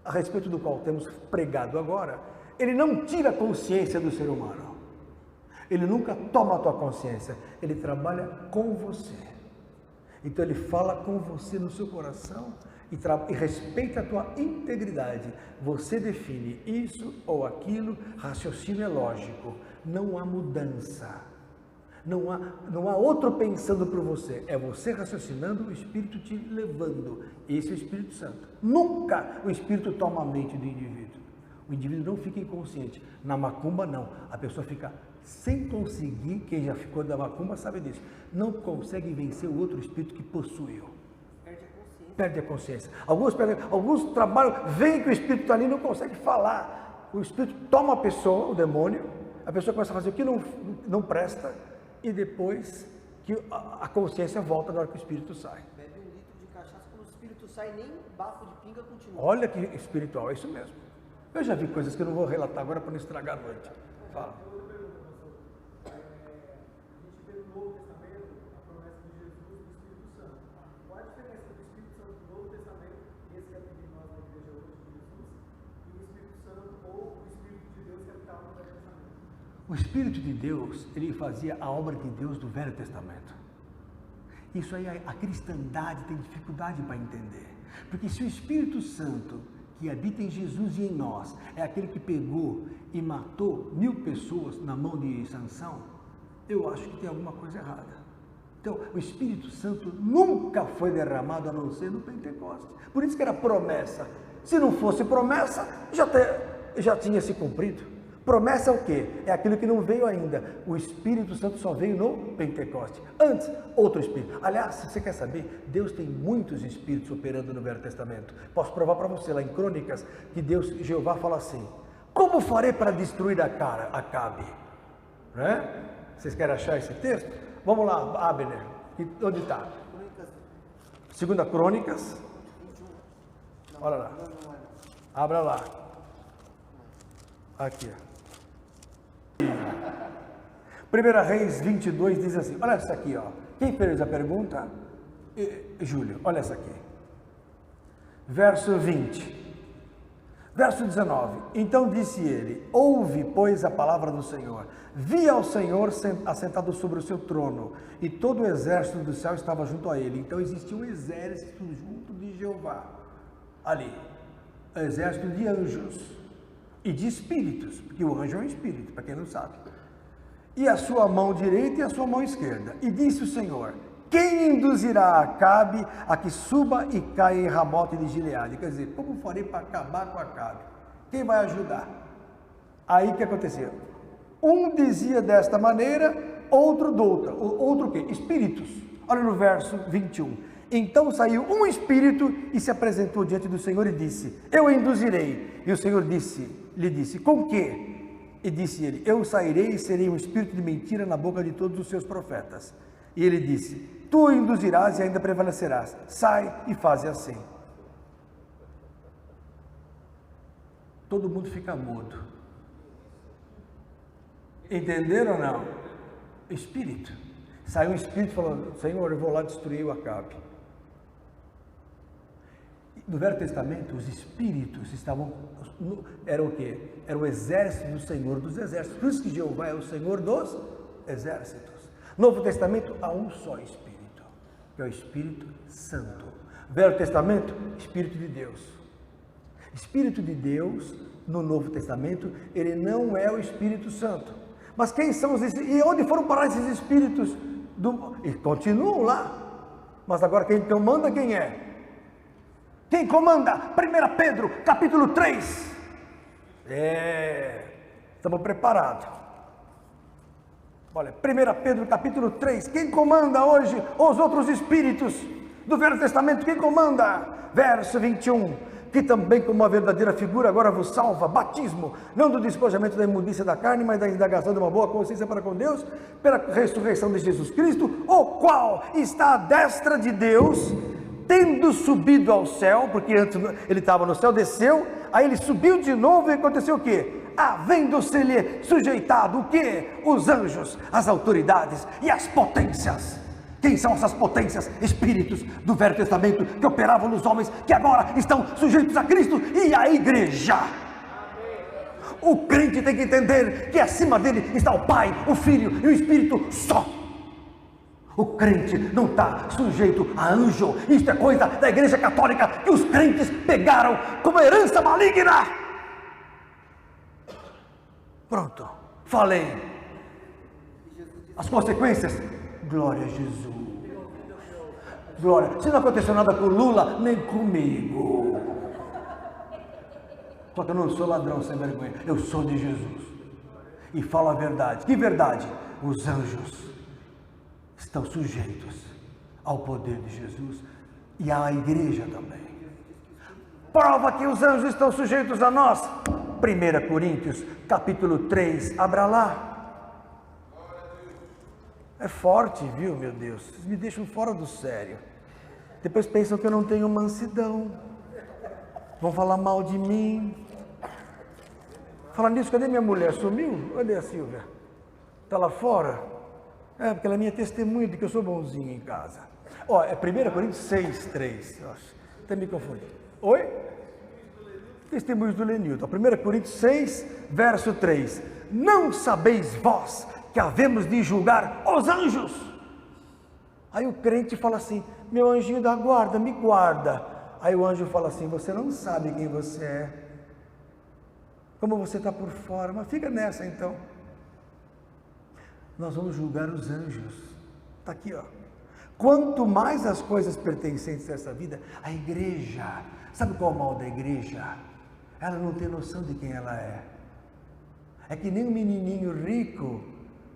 a respeito do qual temos pregado agora, ele não tira a consciência do ser humano. Ele nunca toma a tua consciência. Ele trabalha com você. Então ele fala com você no seu coração e respeita a tua integridade. Você define isso ou aquilo, raciocínio é lógico. Não há mudança. Não há outro pensando por você, é você raciocinando, o Espírito te levando. Esse é o Espírito Santo. Nunca o Espírito toma a mente do indivíduo. O indivíduo não fica inconsciente. Na macumba não, a pessoa fica sem conseguir, quem já ficou da macumba sabe disso, não consegue vencer o outro espírito que possuiu. Perde a consciência. Alguns trabalham, veem que o espírito está ali e não consegue falar. o Espírito toma a pessoa, o demônio, a pessoa começa a fazer o que não presta, e depois que a consciência volta na hora que o Espírito sai. Bebe 1 litro de cachaça, quando o Espírito sai, nem bafo de pinga continua. Olha que espiritual, é isso mesmo. Eu já vi coisas que eu não vou relatar agora para não estragar a noite. Fala. O Espírito de Deus, ele fazia a obra de Deus do Velho Testamento. Isso aí a cristandade tem dificuldade para entender. Porque se o Espírito Santo, que habita em Jesus e em nós, é aquele que pegou e matou 1000 pessoas na mão de Sansão, eu acho que tem alguma coisa errada. Então, o Espírito Santo nunca foi derramado a não ser no Pentecostes. Por isso que era promessa. Se não fosse promessa, já tinha se cumprido. Promessa é o quê? É aquilo que não veio ainda. O Espírito Santo só veio no Pentecoste. Antes, outro Espírito. Aliás, se você quer saber, Deus tem muitos Espíritos operando no Velho Testamento. Posso provar para você lá em Crônicas, que Jeová fala assim: como farei para destruir Acabe? Né? Vocês querem achar esse texto? Vamos lá, Abner. Onde está? 2 Crônicas. Olha lá. Abra lá. Aqui, ó. 1 Reis 22 diz assim, olha essa aqui, ó. Quem fez a pergunta? Júlio, olha essa aqui. Verso 20. Verso 19. Então disse ele: ouve, pois, a palavra do Senhor. Vi ao Senhor assentado sobre o seu trono, e todo o exército do céu estava junto a ele. Então existia um exército junto de Jeová. Ali. Exército de anjos. E de espíritos, porque o anjo é um espírito, para quem não sabe. E a sua mão direita e a sua mão esquerda. E disse o Senhor: quem induzirá Acabe a que suba e caia em Ramote de Gileade? Quer dizer, como farei para acabar com Acabe? Quem vai ajudar? Aí o que aconteceu? Um dizia desta maneira, outro de outra. Outro o quê? Espíritos. Olha no verso 21. Então saiu um espírito e se apresentou diante do Senhor e disse: eu a induzirei. E o Senhor lhe disse: com que? E disse ele: eu sairei e serei um espírito de mentira na boca de todos os seus profetas. E ele disse: tu o induzirás e ainda prevalecerás. Sai e faze assim. Todo mundo fica mudo. Entenderam ou não? Espírito. Saiu um espírito falando: Senhor, eu vou lá destruir o Acabe. No Velho Testamento, os espíritos eram o quê? Era o exército do Senhor dos exércitos. Por isso que Jeová é o Senhor dos exércitos. No Novo Testamento, há um só Espírito, que é o Espírito Santo. Velho Testamento, Espírito de Deus. Espírito de Deus, no Novo Testamento, ele não é o Espírito Santo. Mas quem são os espíritos? E onde foram parar esses espíritos? E continuam lá. Mas agora quem comanda quem é? Quem comanda? 1 Pedro, capítulo 3. Estamos preparados. Olha, 1 Pedro, capítulo 3. Quem comanda hoje os outros espíritos do Velho Testamento? Quem comanda? Verso 21. Que também como uma verdadeira figura agora vos salva, batismo, não do despojamento da imundícia da carne, mas da indagação de uma boa consciência para com Deus, pela ressurreição de Jesus Cristo, o qual está à destra de Deus, tendo subido ao céu, porque antes ele estava no céu, desceu, aí ele subiu de novo e aconteceu o quê? Havendo-se-lhe sujeitado o quê? Os anjos, as autoridades e as potências. Quem são essas potências? Espíritos do Velho Testamento que operavam nos homens, que agora estão sujeitos a Cristo e à igreja. O crente tem que entender que acima dele está o Pai, o Filho e o Espírito só. O crente não está sujeito a anjo. Isso é coisa da Igreja Católica que os crentes pegaram como herança maligna. Pronto, falei. As consequências, glória a Jesus. Glória. Se não aconteceu nada com Lula, nem comigo. Só que eu não sou ladrão sem vergonha. Eu sou de Jesus. E falo a verdade. Que verdade? Os anjos estão sujeitos ao poder de Jesus e à igreja também. Prova que os anjos estão sujeitos a nós. 1 Coríntios, capítulo 3, abra lá. É forte, viu, meu Deus? Vocês me deixam fora do sério. Depois pensam que eu não tenho mansidão. Vão falar mal de mim. Falando nisso, cadê minha mulher? Sumiu? Cadê a Silvia? Está lá fora? É, porque ela é minha testemunha de que eu sou bonzinho em casa. Ó, é 1 Coríntios 6, 3. Até me confundi. Oi? Testemunhos do Lenilton. 1 Coríntios 6, verso 3. Não sabeis vós que havemos de julgar os anjos? Aí o crente fala assim, meu anjinho da guarda, me guarda. Aí o anjo fala assim, você não sabe quem você é. Como você está por fora, mas fica nessa então. Nós vamos julgar os anjos. Está aqui, ó. Quanto mais as coisas pertencentes a essa vida, a igreja, sabe qual é o mal da igreja? Ela não tem noção de quem ela é. É que nem um menininho rico,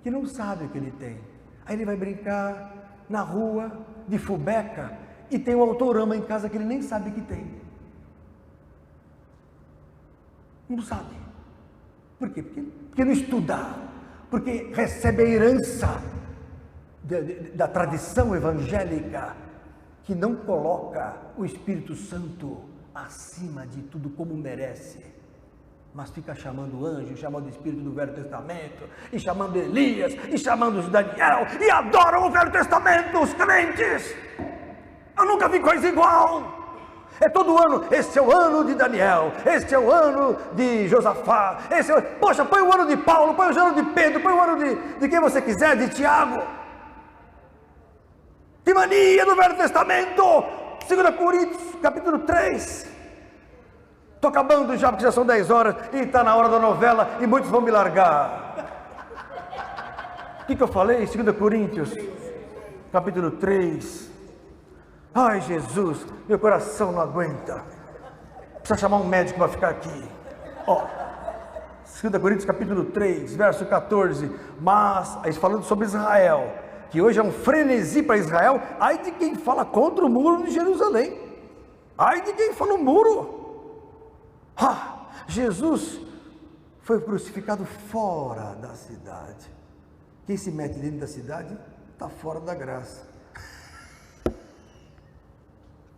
que não sabe o que ele tem. Aí ele vai brincar na rua, de fubeca, e tem um autorama em casa que ele nem sabe que tem. Não sabe. Por quê? Porque não estuda. Porque recebe a herança da tradição evangélica, que não coloca o Espírito Santo acima de tudo como merece, mas fica chamando anjo, chamando o Espírito do Velho Testamento, e chamando Elias, e chamando os Daniel, e adoram o Velho Testamento, os crentes. Eu nunca vi coisa igual. É todo ano, esse é o ano de Daniel, esse é o ano de Josafá, poxa, põe o ano de Paulo, põe o ano de Pedro, põe o ano de quem você quiser, de Tiago. Que mania do Velho Testamento. 2 Coríntios, capítulo 3. Estou acabando já, porque já são 10 horas, e está na hora da novela, e muitos vão me largar. O que eu falei? 2 Coríntios, capítulo 3. Ai, Jesus, meu coração não aguenta. Precisa chamar um médico para ficar aqui. Ó, 2 Coríntios, capítulo 3, verso 14. Mas, aí falando sobre Israel, que hoje é um frenesi para Israel. Ai de quem fala contra o muro de Jerusalém. Ai de quem fala o muro. Jesus foi crucificado fora da cidade. Quem se mete dentro da cidade está fora da graça.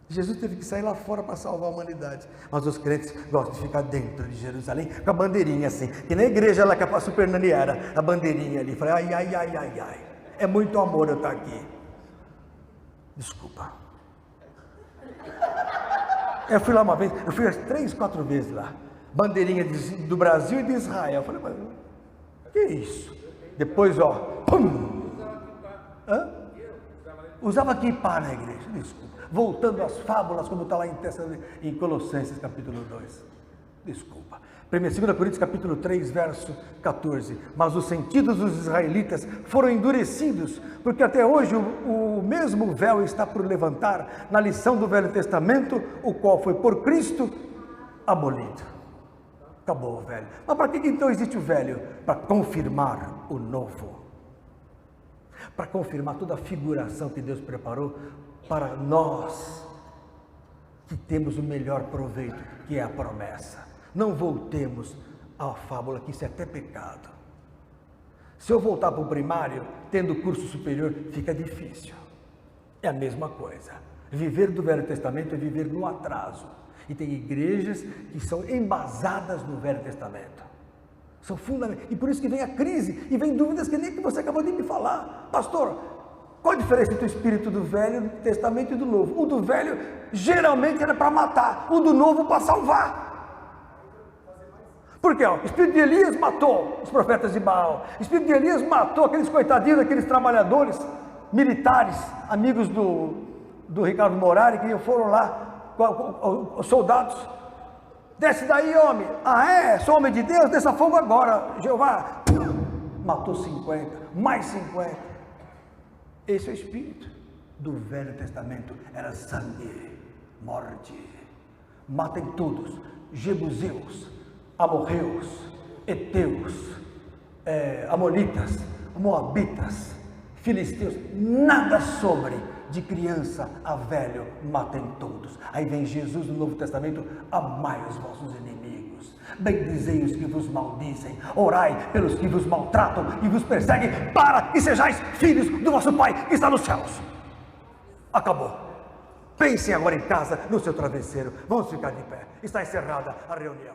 Jesus teve que sair lá fora para salvar a humanidade, mas os crentes gostam de ficar dentro de Jerusalém com a bandeirinha assim, que na igreja lá que a Super Nani era, a bandeirinha ali. Falei, ai, é muito amor eu estar aqui. Desculpa. Eu fui lá uma vez, eu fui 3, 4 vezes lá, bandeirinha do Brasil e de Israel. Eu falei, mas que isso? Depois, ó, pum! Usava kippah na igreja, desculpa. Voltando às fábulas, como está lá em Colossenses capítulo 2. Desculpa. 2 Coríntios capítulo 3, verso 14. Mas os sentidos dos israelitas foram endurecidos, porque até hoje o mesmo véu está por levantar na lição do Velho Testamento, o qual foi por Cristo abolido. Acabou o velho. Mas para que então existe o velho? Para confirmar o novo. Para confirmar toda a figuração que Deus preparou para nós, que temos o melhor proveito, que é a promessa. Não voltemos à fábula, que isso é até pecado. Se eu voltar para o primário, tendo curso superior, fica difícil. É a mesma coisa. Viver do Velho Testamento é viver no atraso. E tem igrejas que são embasadas no Velho Testamento. São fundamentais. E por isso que vem a crise, e vem dúvidas que nem que você acabou de me falar. Pastor, qual a diferença entre o espírito do Velho Testamento e do Novo? O do Velho geralmente era para matar, o do Novo para salvar. Por quê? O espírito de Elias matou os profetas de Baal. O espírito de Elias matou aqueles coitadinhos, aqueles trabalhadores militares, amigos do Ricardo Morari, que foram lá, os soldados. Desce daí, homem. Sou homem de Deus, desça fogo agora. Jeová matou 50, mais 50. Esse é o espírito do Velho Testamento. Era sangue, morte. Matem todos, jebuseus, amorreus, heteus, amonitas, moabitas, filisteus, nada sobre, de criança a velho, matem todos. Aí vem Jesus no Novo Testamento, amai os vossos inimigos, bendizei os que vos maldizem, orai pelos que vos maltratam e vos perseguem, para e sejais filhos do vosso Pai que está nos céus. Acabou. Pensem agora em casa, no seu travesseiro. Vamos ficar de pé. Está encerrada a reunião.